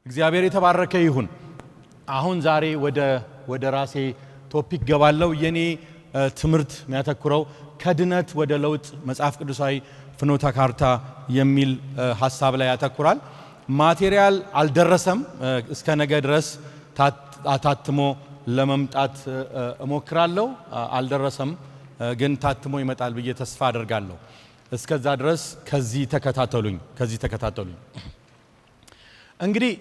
እግዚአብሔር የተባረከ ይሁን። አሁን ዛሬ ወደ ራሴ ቶፒክ ገባለው። የኔ ትምህርት የሚያተኩረው ከድነት ወደ ለውጥ መጽሐፍ ቅዱሳዊ ፍኖተ ካርታ የሚል ሐሳብ ላይ ያተኩራል። ማቴሪያል አልደረሰም። እስከ ነገ ድረስ ታትሞ ለመምጣት እሞክራለሁ። አልደረሰም ግን ታትሞ ይመጣል ብዬ ተስፋ አደርጋለሁ። እስከዛ ድረስ ከዚህ ተከታተሉኝ። እንግዲህ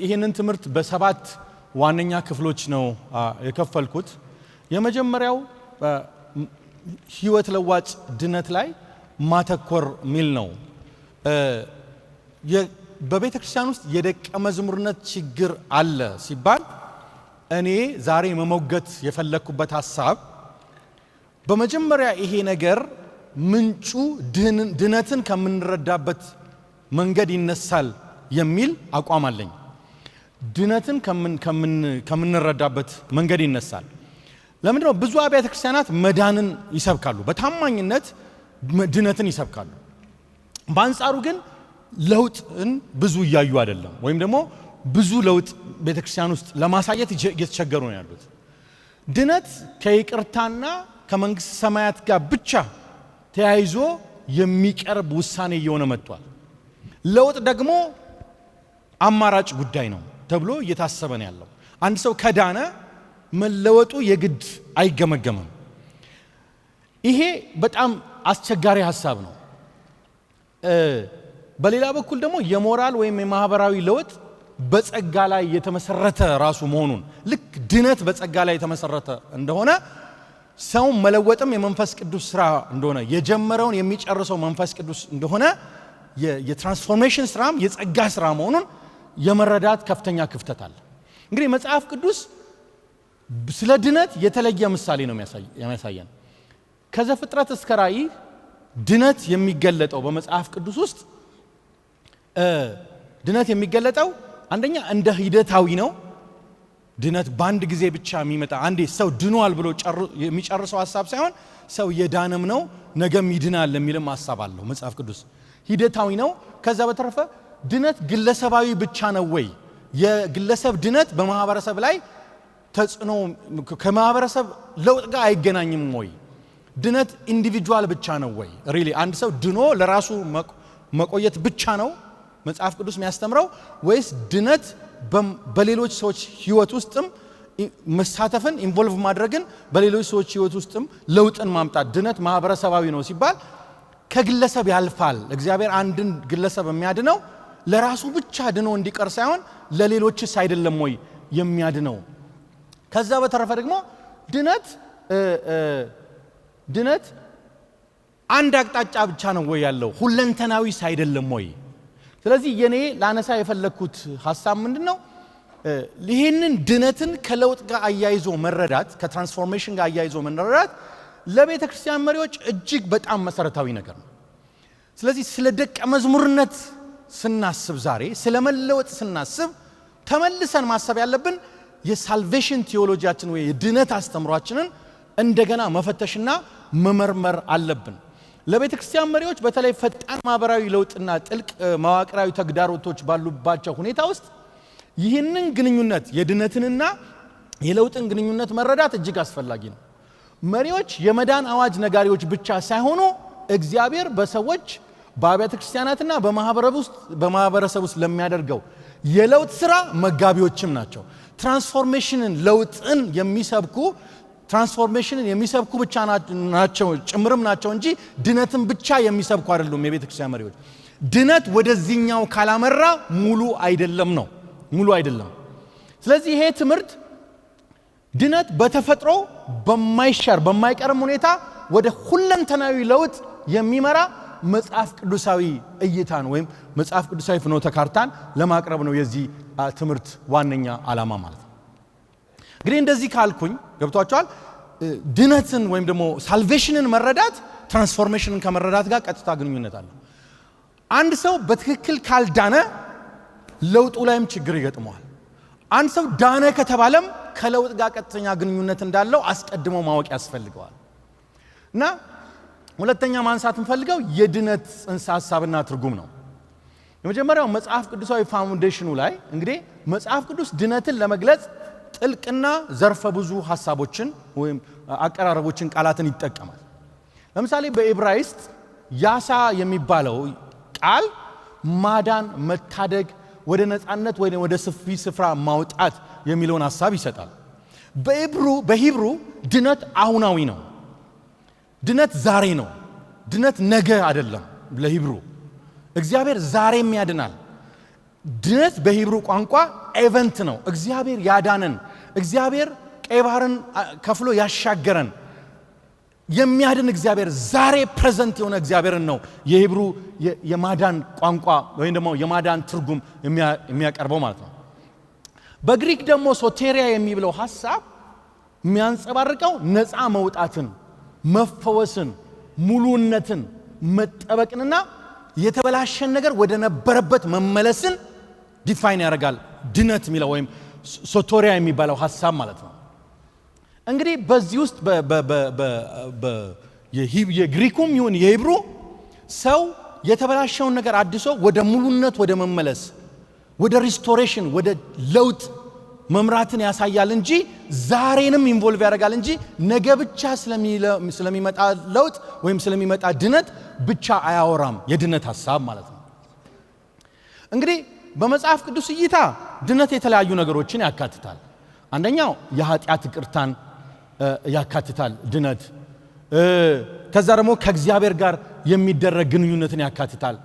ይሄንን ትምህርት በሰባት ዋነኛ ክፍሎች ነው የከፈልኩት። የመጀመሪያው ህይወት ለዋጭ ድነት ላይ ማተኮር ሚል ነው። በቤተ ክርስቲያን ውስጥ የደቀ መዝሙርነት ችግር አለ ሲባል እኔ ዛሬ መሞገት የፈለኩበት ሐሳብ በመጀመሪያ ይሄ ነገር ምንጩ ድነትን ከምንረዳበት መንገድ ይነሳል የሚል አቋም አለኝ። ድነትን ከምንረዳበት መንገድ ይነሳል። ለምንድነው? ብዙ አብያተ ክርስቲያናት መዳንን ይሰብካሉ፣ በታማኝነት ድነትን ይሰብካሉ። በአንጻሩ ግን ለውጥን ብዙ እያዩ አይደለም፣ ወይም ደግሞ ብዙ ለውጥ ቤተክርስቲያን ውስጥ ለማሳየት እየተቸገሩ ነው ያሉት። ድነት ከይቅርታና ከመንግስት ሰማያት ጋር ብቻ ተያይዞ የሚቀርብ ውሳኔ እየሆነ መጥቷል። ለውጥ ደግሞ አማራጭ ጉዳይ ነው ተብሎ እየታሰበ ነው ያለው። አንድ ሰው ከዳነ መለወጡ የግድ አይገመገምም። ይሄ በጣም አስቸጋሪ ሐሳብ ነው። በሌላ በኩል ደግሞ የሞራል ወይም የማህበራዊ ለውጥ በጸጋ ላይ የተመሰረተ ራሱ መሆኑን ልክ ድነት በጸጋ ላይ የተመሰረተ እንደሆነ ሰው መለወጥም የመንፈስ ቅዱስ ስራ እንደሆነ የጀመረውን የሚጨርሰው መንፈስ ቅዱስ እንደሆነ የትራንስፎርሜሽን ስራም የጸጋ ስራ መሆኑን የመረዳት ከፍተኛ ክፍተት አለ። እንግዲህ መጽሐፍ ቅዱስ ስለ ድነት የተለየ ምሳሌ ነው የሚያሳየን። ከዘፍጥረት እስከ ራእይ ድነት የሚገለጠው በመጽሐፍ ቅዱስ ውስጥ ድነት የሚገለጠው አንደኛ እንደ ሂደታዊ ነው። ድነት በአንድ ጊዜ ብቻ የሚመጣ አንዴ ሰው ድኗል ብሎ የሚጨርሰው ሐሳብ ሳይሆን ሰው የዳነም ነው ነገም ይድናል የሚልም ሐሳብ አለው መጽሐፍ ቅዱስ። ሂደታዊ ነው። ከዛ በተረፈ ድነት ግለሰባዊ ብቻ ነው ወይ? የግለሰብ ድነት በማህበረሰብ ላይ ተጽዕኖ ከማህበረሰብ ለውጥ ጋር አይገናኝም ወይ? ድነት ኢንዲቪጁዋል ብቻ ነው ወይ? ሪሊ አንድ ሰው ድኖ ለራሱ መቆየት ብቻ ነው መጽሐፍ ቅዱስ የሚያስተምረው? ወይስ ድነት በሌሎች ሰዎች ህይወት ውስጥም መሳተፍን ኢንቮልቭ ማድረግን በሌሎች ሰዎች ህይወት ውስጥም ለውጥን ማምጣት ድነት ማህበረሰባዊ ነው ሲባል ከግለሰብ ያልፋል። እግዚአብሔር አንድን ግለሰብ የሚያድነው ለራሱ ብቻ ድኖ እንዲቀር ሳይሆን ለሌሎችስ አይደለም ወይ የሚያድነው? ከዛ በተረፈ ደግሞ ድነት አንድ አቅጣጫ ብቻ ነው ወይ ያለው? ሁለንተናዊስ አይደለም ወይ? ስለዚህ የኔ ላነሳ የፈለኩት ሐሳብ ምንድነው? ይሄንን ድነትን ከለውጥ ጋር አያይዞ መረዳት፣ ከትራንስፎርሜሽን ጋር አያይዞ መረዳት ለቤተ ክርስቲያን መሪዎች እጅግ በጣም መሰረታዊ ነገር ነው። ስለዚህ ስለ ደቀ መዝሙርነት ስናስብ፣ ዛሬ ስለ መለወጥ ስናስብ ተመልሰን ማሰብ ያለብን የሳልቬሽን ቲዮሎጂያችን ወይ የድነት አስተምሯችንን እንደገና መፈተሽና መመርመር አለብን። ለቤተ ክርስቲያን መሪዎች በተለይ ፈጣን ማህበራዊ ለውጥና ጥልቅ መዋቅራዊ ተግዳሮቶች ባሉባቸው ሁኔታ ውስጥ ይህንን ግንኙነት የድነትንና የለውጥን ግንኙነት መረዳት እጅግ አስፈላጊ ነው። መሪዎች የመዳን አዋጅ ነጋሪዎች ብቻ ሳይሆኑ እግዚአብሔር በሰዎች በአብያተ ክርስቲያናትና በማህበረሰብ ውስጥ ለሚያደርገው የለውጥ ስራ መጋቢዎችም ናቸው። ትራንስፎርሜሽንን ለውጥን የሚሰብኩ ብቻ ናቸው ጭምርም ናቸው እንጂ ድነትን ብቻ የሚሰብኩ አይደሉም። የቤተ ክርስቲያን መሪዎች ድነት ወደዚህኛው ካላመራ ሙሉ አይደለም። ስለዚህ ይሄ ትምህርት ድነት በተፈጥሮ በማይቀርም ሁኔታ ወደ ሁለንተናዊ ለውጥ የሚመራ መጽሐፍ ቅዱሳዊ እይታን ወይም መጽሐፍ ቅዱሳዊ ፍኖተ ካርታን ለማቅረብ ነው የዚህ ትምህርት ዋነኛ ዓላማ ማለት ነው። እንግዲህ እንደዚህ ካልኩኝ ገብቷችኋል። ድነትን ወይም ደግሞ ሳልቬሽንን መረዳት ትራንስፎርሜሽንን ከመረዳት ጋር ቀጥታ ግንኙነት አለው። አንድ ሰው በትክክል ካልዳነ ለውጡ ላይም ችግር ይገጥመዋል። አንድ ሰው ዳነ ከተባለም ከለውጥ ጋር ቀጥተኛ ግንኙነት እንዳለው አስቀድሞ ማወቅ ያስፈልገዋል። እና ሁለተኛ ማንሳት እንፈልገው የድነት ጽንሰ ሐሳብና ትርጉም ነው። የመጀመሪያው መጽሐፍ ቅዱሳዊ ፋውንዴሽኑ ላይ እንግዲህ መጽሐፍ ቅዱስ ድነትን ለመግለጽ ጥልቅና ዘርፈ ብዙ ሐሳቦችን ወይም አቀራረቦችን ቃላትን ይጠቀማል። ለምሳሌ በዕብራይስጥ ያሳ የሚባለው ቃል ማዳን፣ መታደግ፣ ወደ ነፃነት ወይ ወደ ሰፊ ስፍራ ማውጣት የሚለውን ሐሳብ ይሰጣል። በሂብሩ ድነት አሁናዊ ነው። ድነት ዛሬ ነው። ድነት ነገ አይደለም። ለሂብሩ እግዚአብሔር ዛሬም ያድናል። ድነት በሂብሩ ቋንቋ ኤቨንት ነው። እግዚአብሔር ያዳነን፣ እግዚአብሔር ቀይ ባህርን ከፍሎ ያሻገረን የሚያድን እግዚአብሔር ዛሬ ፕሬዘንት የሆነ እግዚአብሔርን ነው የሂብሩ የማዳን ቋንቋ ወይም ደግሞ የማዳን ትርጉም የሚያቀርበው ማለት ነው። በግሪክ ደግሞ ሶቴሪያ የሚብለው ሐሳብ የሚያንጸባርቀው ነፃ መውጣትን፣ መፈወስን፣ ሙሉነትን፣ መጠበቅንና የተበላሸን ነገር ወደ ነበረበት መመለስን ዲፋይን ያደርጋል። ድነት የሚለው ወይም ሶቴሪያ የሚባለው ሐሳብ ማለት ነው። እንግዲህ በዚህ ውስጥ የግሪኩም ይሁን የሂብሩ ሰው የተበላሸውን ነገር አድሶ ወደ ሙሉነት ወደ መመለስ ወደ ሪስቶሬሽን ወደ ለውጥ መምራትን ያሳያል እንጂ ዛሬንም ኢንቮልቭ ያደርጋል እንጂ ነገ ብቻ ስለሚመጣ ለውጥ ወይም ስለሚመጣ ድነት ብቻ አያወራም። የድነት ሐሳብ ማለት ነው። እንግዲህ በመጽሐፍ ቅዱስ እይታ ድነት የተለያዩ ነገሮችን ያካትታል። አንደኛው የኃጢአት ይቅርታን ያካትታል ድነት። ከዛ ደግሞ ከእግዚአብሔር ጋር የሚደረግ ግንኙነትን ያካትታል።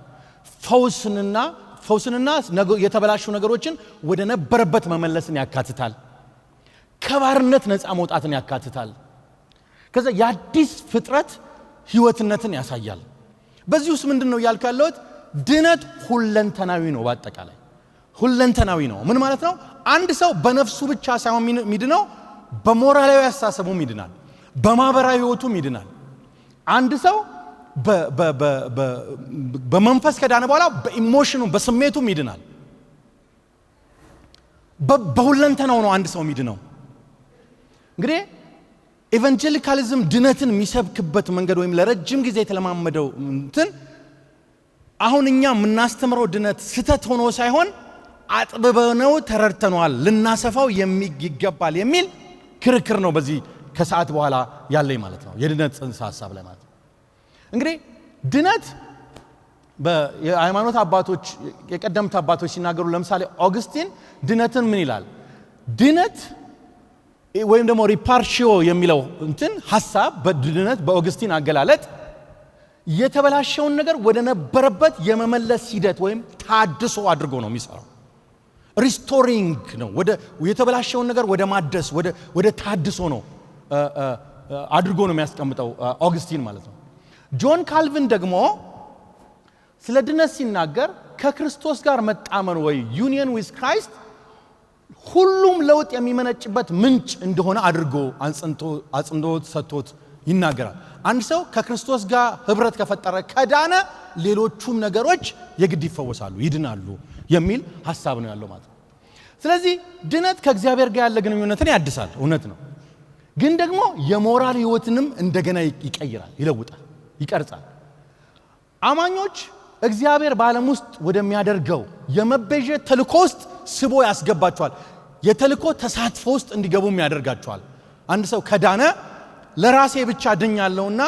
ፈውስንና የተበላሹ ነገሮችን ወደ ነበረበት መመለስን ያካትታል። ከባርነት ነፃ መውጣትን ያካትታል። ከዛ የአዲስ ፍጥረት ህይወትነትን ያሳያል። በዚህ ውስጥ ምንድነው ያልካለሁት? ድነት ሁለንተናዊ ነው። በአጠቃላይ ሁለንተናዊ ነው። ምን ማለት ነው? አንድ ሰው በነፍሱ ብቻ ሳይሆን የሚድነው በሞራላዊ አስተሳሰቡም ይድናል፣ በማህበራዊ ህይወቱም ይድናል። አንድ ሰው በመንፈስ ከዳነ በኋላ በኢሞሽኑ በስሜቱም ይድናል። በሁለንተናው ነው አንድ ሰው የሚድነው። እንግዲህ ኢቫንጀሊካሊዝም ድነትን የሚሰብክበት መንገድ ወይም ለረጅም ጊዜ የተለማመደው እንትን አሁን እኛ የምናስተምረው ድነት ስህተት ሆኖ ሳይሆን አጥብበነው ተረድተነዋል፣ ልናሰፋው ይገባል የሚል ክርክር ነው በዚህ ከሰዓት በኋላ ያለኝ ማለት ነው። የድነት ጽንሰ ሐሳብ ላይ ማለት ነው። እንግዲህ ድነት የሃይማኖት አባቶች የቀደምት አባቶች ሲናገሩ ለምሳሌ ኦግስቲን ድነትን ምን ይላል? ድነት ወይም ደግሞ ሪፓርሺዮ የሚለው እንትን ሐሳብ በድነት በኦግስቲን አገላለጥ የተበላሸውን ነገር ወደ ነበረበት የመመለስ ሂደት ወይም ታድሶ አድርጎ ነው የሚሰራው። ሪስቶሪንግ ነው። የተበላሸውን ነገር ወደ ማደስ ወደ ታድሶ ነው አድርጎ ነው የሚያስቀምጠው ኦግስቲን ማለት ነው። ጆን ካልቪን ደግሞ ስለ ድነት ሲናገር ከክርስቶስ ጋር መጣመር ወይ ዩኒየን ዊዝ ክራይስት ሁሉም ለውጥ የሚመነጭበት ምንጭ እንደሆነ አድርጎ አጽንዖት ሰጥቶት ይናገራል። አንድ ሰው ከክርስቶስ ጋር ህብረት ከፈጠረ ከዳነ ሌሎቹም ነገሮች የግድ ይፈወሳሉ፣ ይድናሉ የሚል ሐሳብ ነው ያለው ማለት ነው። ስለዚህ ድነት ከእግዚአብሔር ጋር ያለ ግንኙነትን ያድሳል፣ እውነት ነው። ግን ደግሞ የሞራል ህይወትንም እንደገና ይቀይራል፣ ይለውጣል፣ ይቀርጻል። አማኞች እግዚአብሔር በዓለም ውስጥ ወደሚያደርገው የመቤዠት ተልእኮ ውስጥ ስቦ ያስገባቸዋል። የተልእኮ ተሳትፎ ውስጥ እንዲገቡም ያደርጋቸዋል። አንድ ሰው ከዳነ ለራሴ ብቻ ድኛለሁና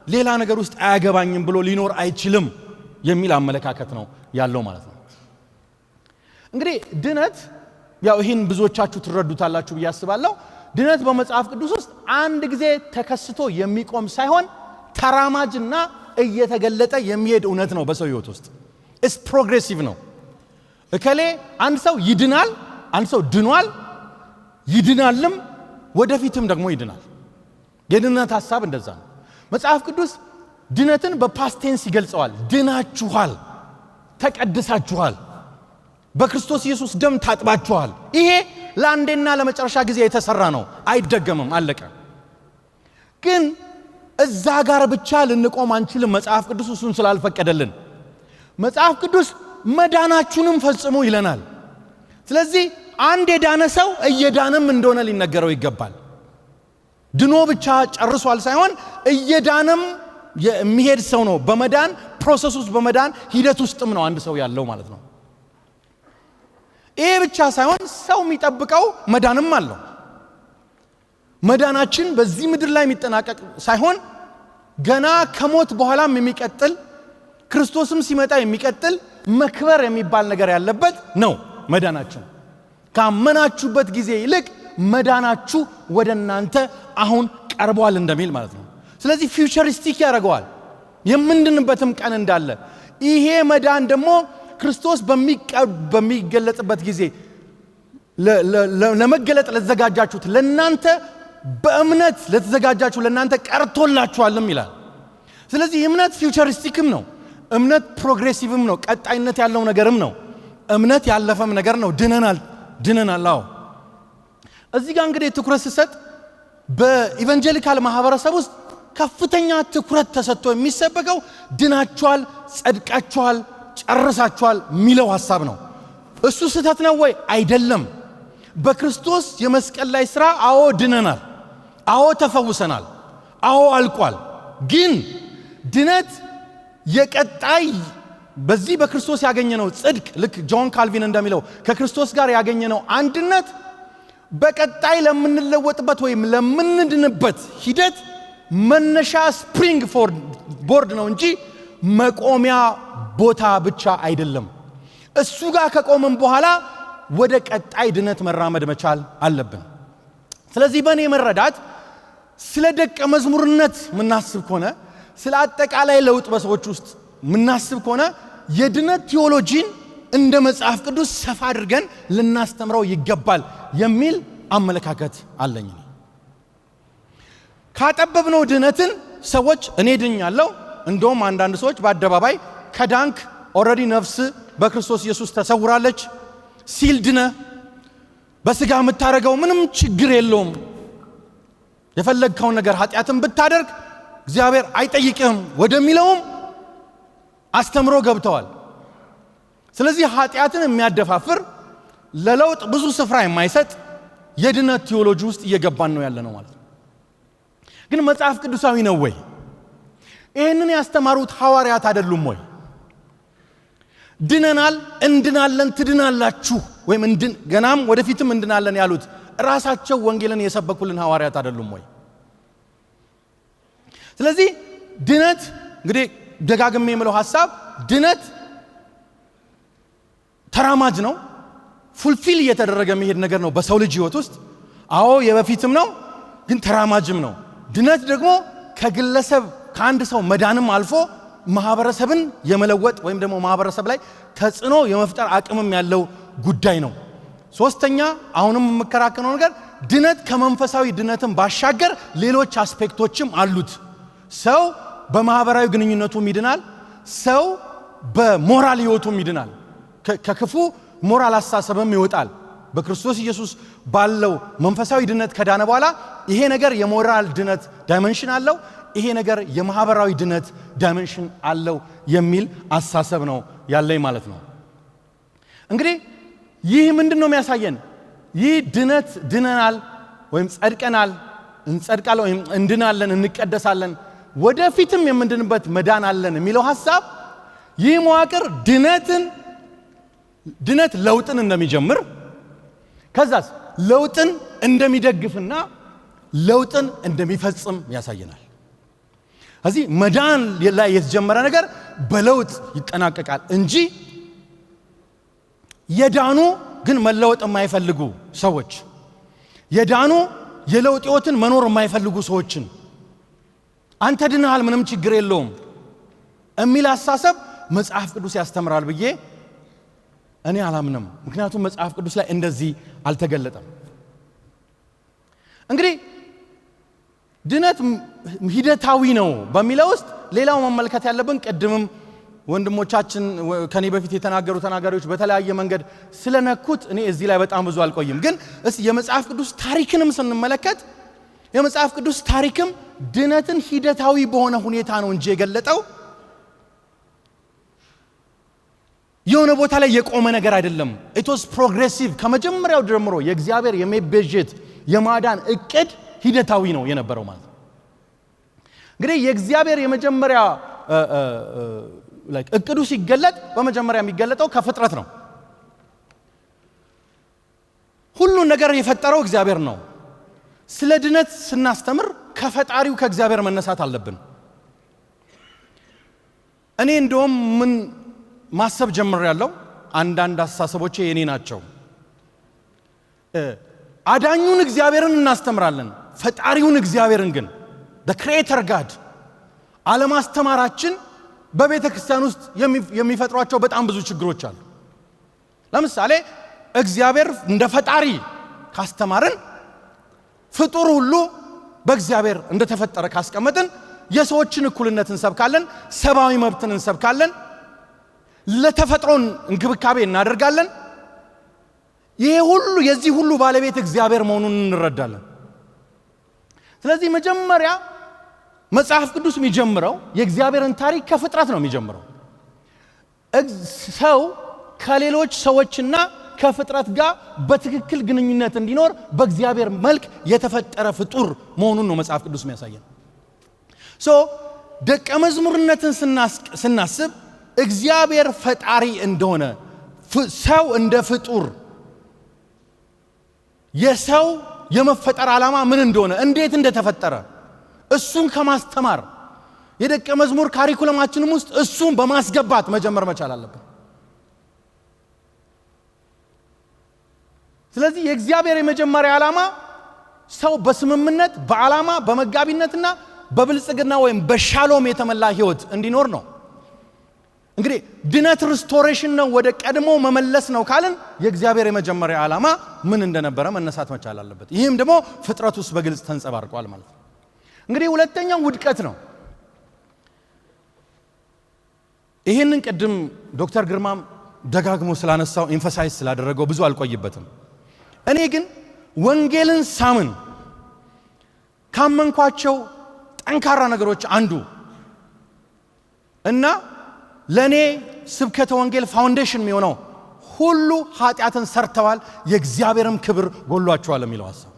ሌላ ነገር ውስጥ አያገባኝም ብሎ ሊኖር አይችልም የሚል አመለካከት ነው ያለው ማለት ነው። እንግዲህ ድነት ያው ይህን ብዙዎቻችሁ ትረዱታላችሁ ብዬ አስባለሁ። ድነት በመጽሐፍ ቅዱስ ውስጥ አንድ ጊዜ ተከስቶ የሚቆም ሳይሆን ተራማጅና እየተገለጠ የሚሄድ እውነት ነው። በሰው ህይወት ውስጥ ኢስ ፕሮግሬሲቭ ነው። እከሌ አንድ ሰው ይድናል፣ አንድ ሰው ድኗል፣ ይድናልም ወደፊትም ደግሞ ይድናል። የድነት ሐሳብ እንደዛ ነው። መጽሐፍ ቅዱስ ድነትን በፓስት ቴንስ ይገልጸዋል። ድናችኋል፣ ተቀድሳችኋል፣ በክርስቶስ ኢየሱስ ደም ታጥባችኋል። ይሄ ለአንዴና ለመጨረሻ ጊዜ የተሰራ ነው፣ አይደገምም፣ አለቀ። ግን እዛ ጋር ብቻ ልንቆም አንችልም። መጽሐፍ ቅዱስ እሱን ስላልፈቀደልን መጽሐፍ ቅዱስ መዳናችሁንም ፈጽሙ ይለናል። ስለዚህ አንድ የዳነ ሰው እየዳነም እንደሆነ ሊነገረው ይገባል። ድኖ ብቻ ጨርሷል ሳይሆን እየዳነም የሚሄድ ሰው ነው። በመዳን ፕሮሰስ ውስጥ በመዳን ሂደት ውስጥም ነው አንድ ሰው ያለው ማለት ነው። ይሄ ብቻ ሳይሆን ሰው የሚጠብቀው መዳንም አለው። መዳናችን በዚህ ምድር ላይ የሚጠናቀቅ ሳይሆን ገና ከሞት በኋላም የሚቀጥል ክርስቶስም ሲመጣ የሚቀጥል መክበር የሚባል ነገር ያለበት ነው መዳናችን። ካመናችሁበት ጊዜ ይልቅ መዳናችሁ ወደ እናንተ አሁን ቀርቧል እንደሚል ማለት ነው። ስለዚህ ፊውቸሪስቲክ ያደርገዋል የምንድንበትም ቀን እንዳለ። ይሄ መዳን ደግሞ ክርስቶስ በሚገለጽበት ጊዜ ለመገለጥ ለተዘጋጃችሁት ለናንተ በእምነት ለተዘጋጃችሁ ለናንተ ቀርቶላችኋልም ይላል። ስለዚህ እምነት ፊውቸሪስቲክም ነው። እምነት ፕሮግሬሲቭም ነው። ቀጣይነት ያለው ነገርም ነው። እምነት ያለፈም ነገር ነው። ድነናል። አዎ እዚህ ጋር እንግዲህ ትኩረት ሲሰጥ በኢቫንጀሊካል ማህበረሰብ ውስጥ ከፍተኛ ትኩረት ተሰጥቶ የሚሰበከው ድናችኋል፣ ጸድቃችኋል፣ ጨርሳችኋል የሚለው ሐሳብ ነው። እሱ ስህተት ነው ወይ? አይደለም። በክርስቶስ የመስቀል ላይ ሥራ አዎ ድነናል፣ አዎ ተፈውሰናል፣ አዎ አልቋል። ግን ድነት የቀጣይ በዚህ በክርስቶስ ያገኘነው ጽድቅ ልክ ጆን ካልቪን እንደሚለው ከክርስቶስ ጋር ያገኘነው አንድነት በቀጣይ ለምንለወጥበት ወይም ለምንድንበት ሂደት መነሻ ስፕሪንግ ቦርድ ነው እንጂ መቆሚያ ቦታ ብቻ አይደለም። እሱ ጋር ከቆመን በኋላ ወደ ቀጣይ ድነት መራመድ መቻል አለብን። ስለዚህ በእኔ መረዳት ስለ ደቀ መዝሙርነት ምናስብ ከሆነ ስለ አጠቃላይ ለውጥ በሰዎች ውስጥ ምናስብ ከሆነ የድነት ቴዎሎጂን እንደ መጽሐፍ ቅዱስ ሰፋ አድርገን ልናስተምረው ይገባል የሚል አመለካከት አለኝ። ካጠበብነው ድነትን ሰዎች እኔ ድኛለሁ፣ እንደውም አንዳንድ ሰዎች በአደባባይ ከዳንክ ኦልሬዲ ነፍስ በክርስቶስ ኢየሱስ ተሰውራለች ሲል ድነ በስጋ የምታረገው ምንም ችግር የለውም፣ የፈለግከውን ነገር ኃጢአትን ብታደርግ እግዚአብሔር አይጠይቅህም ወደሚለውም አስተምሮ ገብተዋል። ስለዚህ ኃጢአትን የሚያደፋፍር ለለውጥ ብዙ ስፍራ የማይሰጥ የድነት ቴዎሎጂ ውስጥ እየገባን ነው ያለ ነው ማለት ነው። ግን መጽሐፍ ቅዱሳዊ ነው ወይ? ይህንን ያስተማሩት ሐዋርያት አይደሉም ወይ? ድነናል፣ እንድናለን፣ ትድናላችሁ ወይም ገናም ወደፊትም እንድናለን ያሉት ራሳቸው ወንጌልን የሰበኩልን ሐዋርያት አይደሉም ወይ? ስለዚህ ድነት እንግዲህ ደጋግሜ የምለው ሐሳብ ድነት ተራማጅ ነው፣ ፉልፊል እየተደረገ የሚሄድ ነገር ነው በሰው ልጅ ህይወት ውስጥ። አዎ የበፊትም ነው፣ ግን ተራማጅም ነው። ድነት ደግሞ ከግለሰብ ከአንድ ሰው መዳንም አልፎ ማህበረሰብን የመለወጥ ወይም ደግሞ ማህበረሰብ ላይ ተጽዕኖ የመፍጠር አቅምም ያለው ጉዳይ ነው። ሶስተኛ አሁንም የምከራከረው ነገር ድነት ከመንፈሳዊ ድነትም ባሻገር ሌሎች አስፔክቶችም አሉት። ሰው በማህበራዊ ግንኙነቱም ይድናል፣ ሰው በሞራል ህይወቱም ይድናል፣ ከክፉ ሞራል አስተሳሰብም ይወጣል። በክርስቶስ ኢየሱስ ባለው መንፈሳዊ ድነት ከዳነ በኋላ ይሄ ነገር የሞራል ድነት ዳይሜንሽን አለው፣ ይሄ ነገር የማህበራዊ ድነት ዳይሜንሽን አለው የሚል አስተሳሰብ ነው ያለኝ ማለት ነው። እንግዲህ ይህ ምንድነው የሚያሳየን? ይህ ድነት ድነናል ወይም ጸድቀናል፣ እንጸድቃለን ወይም እንድናለን፣ እንቀደሳለን፣ ወደፊትም የምንድንበት መዳን አለን የሚለው ሐሳብ ይህ መዋቅር ድነት ለውጥን እንደሚጀምር ከዛስ ለውጥን እንደሚደግፍና ለውጥን እንደሚፈጽም ያሳየናል። እዚህ መዳን ላይ የተጀመረ ነገር በለውጥ ይጠናቀቃል እንጂ የዳኑ ግን መለወጥ የማይፈልጉ ሰዎች፣ የዳኑ የለውጥ ህይወትን መኖር የማይፈልጉ ሰዎችን አንተ ድነሃል ምንም ችግር የለውም የሚል አስተሳሰብ መጽሐፍ ቅዱስ ያስተምራል ብዬ እኔ አላምንም። ምክንያቱም መጽሐፍ ቅዱስ ላይ እንደዚህ አልተገለጠም። እንግዲህ ድነት ሂደታዊ ነው በሚለው ውስጥ ሌላው መመልከት ያለብን ቅድምም ወንድሞቻችን ከኔ በፊት የተናገሩ ተናጋሪዎች በተለያየ መንገድ ስለነኩት እኔ እዚህ ላይ በጣም ብዙ አልቆይም። ግን እስቲ የመጽሐፍ ቅዱስ ታሪክንም ስንመለከት የመጽሐፍ ቅዱስ ታሪክም ድነትን ሂደታዊ በሆነ ሁኔታ ነው እንጂ የገለጠው የሆነ ቦታ ላይ የቆመ ነገር አይደለም። ኢት ዋዝ ፕሮግሬሲቭ። ከመጀመሪያው ጀምሮ የእግዚአብሔር የመቤዠት የማዳን እቅድ ሂደታዊ ነው የነበረው ማለት ነው። እንግዲህ የእግዚአብሔር የመጀመሪያ እቅዱ ሲገለጥ በመጀመሪያ የሚገለጠው ከፍጥረት ነው። ሁሉ ነገር የፈጠረው እግዚአብሔር ነው። ስለ ድነት ስናስተምር ከፈጣሪው ከእግዚአብሔር መነሳት አለብን። እኔ እንደውም ምን ማሰብ ጀምሬያለሁ፣ አንዳንድ አስተሳሰቦቼ የኔ ናቸው። አዳኙን እግዚአብሔርን እናስተምራለን፣ ፈጣሪውን እግዚአብሔርን ግን the creator God አለማስተማራችን በቤተ ክርስቲያን ውስጥ የሚፈጥሯቸው በጣም ብዙ ችግሮች አሉ። ለምሳሌ እግዚአብሔር እንደ ፈጣሪ ካስተማርን ፍጡር ሁሉ በእግዚአብሔር እንደተፈጠረ ካስቀመጥን የሰዎችን እኩልነት እንሰብካለን፣ ሰብአዊ መብትን እንሰብካለን፣ ለተፈጥሮን እንክብካቤ እናደርጋለን። ይሄ ሁሉ የዚህ ሁሉ ባለቤት እግዚአብሔር መሆኑን እንረዳለን። ስለዚህ መጀመሪያ መጽሐፍ ቅዱስ የሚጀምረው የእግዚአብሔርን ታሪክ ከፍጥረት ነው የሚጀምረው። ሰው ከሌሎች ሰዎችና ከፍጥረት ጋር በትክክል ግንኙነት እንዲኖር በእግዚአብሔር መልክ የተፈጠረ ፍጡር መሆኑን ነው መጽሐፍ ቅዱስ የሚያሳየን። ደቀ መዝሙርነትን ስናስብ እግዚአብሔር ፈጣሪ እንደሆነ፣ ሰው እንደ ፍጡር የሰው የመፈጠር ዓላማ ምን እንደሆነ፣ እንዴት እንደተፈጠረ እሱን ከማስተማር የደቀ መዝሙር ካሪኩለማችንም ውስጥ እሱን በማስገባት መጀመር መቻል አለብን። ስለዚህ የእግዚአብሔር የመጀመሪያ ዓላማ ሰው በስምምነት በዓላማ በመጋቢነትና በብልጽግና ወይም በሻሎም የተመላ ህይወት እንዲኖር ነው። እንግዲህ ድነት ሪስቶሬሽን ነው፣ ወደ ቀድሞ መመለስ ነው ካልን የእግዚአብሔር የመጀመሪያ ዓላማ ምን እንደነበረ መነሳት መቻል አለበት። ይህም ደግሞ ፍጥረት ውስጥ በግልጽ ተንጸባርቋል ማለት ነው። እንግዲህ ሁለተኛው ውድቀት ነው። ይህንን ቅድም ዶክተር ግርማም ደጋግሞ ስላነሳው ኤምፋሳይዝ ስላደረገው ብዙ አልቆይበትም። እኔ ግን ወንጌልን ሳምን ካመንኳቸው ጠንካራ ነገሮች አንዱ እና ለኔ ስብከተ ወንጌል ፋውንዴሽን የሚሆነው ሁሉ ኃጢአትን ሰርተዋል የእግዚአብሔርም ክብር ጎሏቸዋል የሚለው ሐሳብ።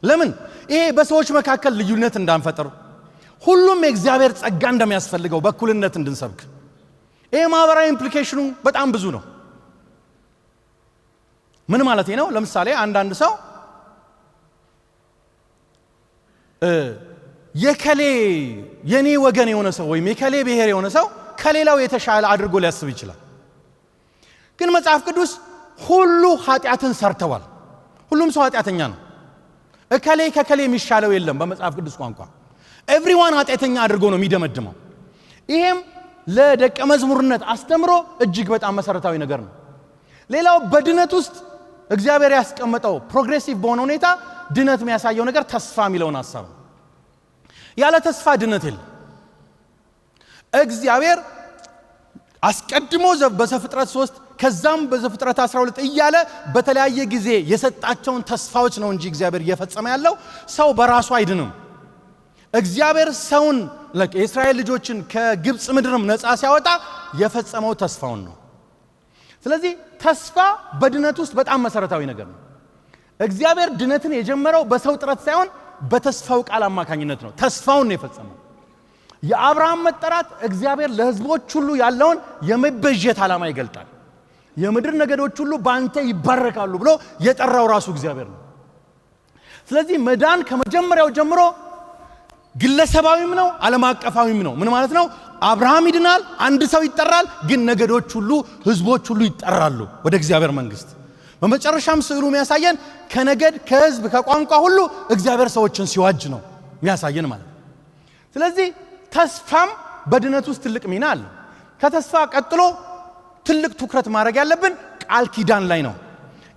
ለምን? ይሄ በሰዎች መካከል ልዩነት እንዳንፈጥር፣ ሁሉም የእግዚአብሔር ጸጋ እንደሚያስፈልገው በእኩልነት እንድንሰብክ። ይሄ ማህበራዊ ኢምፕሊኬሽኑ በጣም ብዙ ነው። ምን ማለት ነው? ለምሳሌ አንዳንድ ሰው የከሌ የኔ ወገን የሆነ ሰው ወይም የከሌ ብሔር የሆነ ሰው ከሌላው የተሻለ አድርጎ ሊያስብ ይችላል። ግን መጽሐፍ ቅዱስ ሁሉ ኃጢአትን ሰርተዋል፣ ሁሉም ሰው ኃጢአተኛ ነው፣ እከሌ ከከሌ የሚሻለው የለም። በመጽሐፍ ቅዱስ ቋንቋ ኤቭሪዋን ኃጢአተኛ አድርጎ ነው የሚደመድመው። ይሄም ለደቀ መዝሙርነት አስተምሮ እጅግ በጣም መሰረታዊ ነገር ነው። ሌላው በድነት ውስጥ እግዚአብሔር ያስቀመጠው ፕሮግሬሲቭ በሆነ ሁኔታ ድነት የሚያሳየው ነገር ተስፋ የሚለውን ሐሳብ ነው። ያለ ተስፋ ድነት የለም። እግዚአብሔር አስቀድሞ በዘፍጥረት 3 ከዛም በዘፍጥረት 12 እያለ በተለያየ ጊዜ የሰጣቸውን ተስፋዎች ነው እንጂ እግዚአብሔር እየፈጸመ ያለው ሰው በራሱ አይድንም። እግዚአብሔር ሰውን የእስራኤል ልጆችን ከግብፅ ምድርም ነፃ ሲያወጣ የፈጸመው ተስፋውን ነው። ስለዚህ ተስፋ በድነት ውስጥ በጣም መሰረታዊ ነገር ነው። እግዚአብሔር ድነትን የጀመረው በሰው ጥረት ሳይሆን በተስፋው ቃል አማካኝነት ነው። ተስፋውን ነው የፈጸመው። የአብርሃም መጠራት እግዚአብሔር ለሕዝቦች ሁሉ ያለውን የመበጀት ዓላማ ይገልጣል። የምድር ነገዶች ሁሉ በአንተ ይባረካሉ ብሎ የጠራው ራሱ እግዚአብሔር ነው። ስለዚህ መዳን ከመጀመሪያው ጀምሮ ግለሰባዊም ነው ዓለም አቀፋዊም ነው። ምን ማለት ነው? አብርሃም ይድናል፣ አንድ ሰው ይጠራል፣ ግን ነገዶች ሁሉ ሕዝቦች ሁሉ ይጠራሉ ወደ እግዚአብሔር መንግስት። በመጨረሻም ስዕሉ የሚያሳየን ከነገድ ከሕዝብ ከቋንቋ ሁሉ እግዚአብሔር ሰዎችን ሲዋጅ ነው የሚያሳየን ማለት ነው። ስለዚህ ተስፋም በድነት ውስጥ ትልቅ ሚና አለ። ከተስፋ ቀጥሎ ትልቅ ትኩረት ማድረግ ያለብን ቃል ኪዳን ላይ ነው።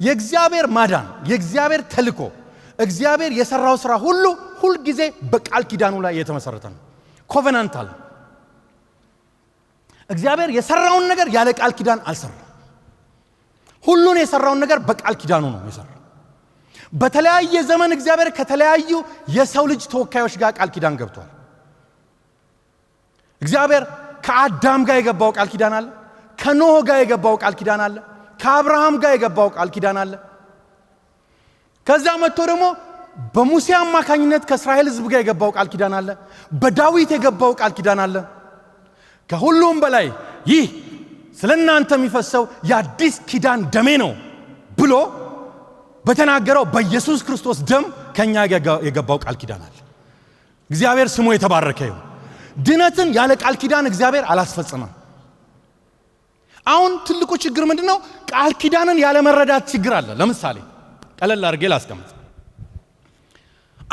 የእግዚአብሔር ማዳን፣ የእግዚአብሔር ተልእኮ፣ እግዚአብሔር የሰራው ስራ ሁሉ ጊዜ በቃል ኪዳኑ ላይ የተመሰረተ ነው። ኮቨናንታል። እግዚአብሔር የሰራውን ነገር ያለ ቃል ኪዳን አልሰራም። ሁሉን የሰራውን ነገር በቃል ኪዳኑ ነው የሰራው። በተለያየ ዘመን እግዚአብሔር ከተለያዩ የሰው ልጅ ተወካዮች ጋር ቃል ኪዳን ገብቷል። እግዚአብሔር ከአዳም ጋር የገባው ቃል ኪዳን አለ፣ ከኖህ ጋር የገባው ቃል ኪዳን አለ፣ ከአብርሃም ጋር የገባው ቃል ኪዳን አለ። ከዛ መጥቶ ደግሞ በሙሴ አማካኝነት ከእስራኤል ሕዝብ ጋር የገባው ቃል ኪዳን አለ፣ በዳዊት የገባው ቃል ኪዳን አለ። ከሁሉም በላይ ይህ ስለናንተ የሚፈሰው የአዲስ ኪዳን ደሜ ነው ብሎ በተናገረው በኢየሱስ ክርስቶስ ደም ከኛ የገባው ቃል ኪዳን አለ። እግዚአብሔር ስሙ የተባረከ ይሁን። ድነትን ያለ ቃል ኪዳን እግዚአብሔር አላስፈጸመም። አሁን ትልቁ ችግር ምንድነው? ቃል ኪዳንን ያለ መረዳት ችግር አለ። ለምሳሌ ቀለል አድርጌ ላስቀምጥ።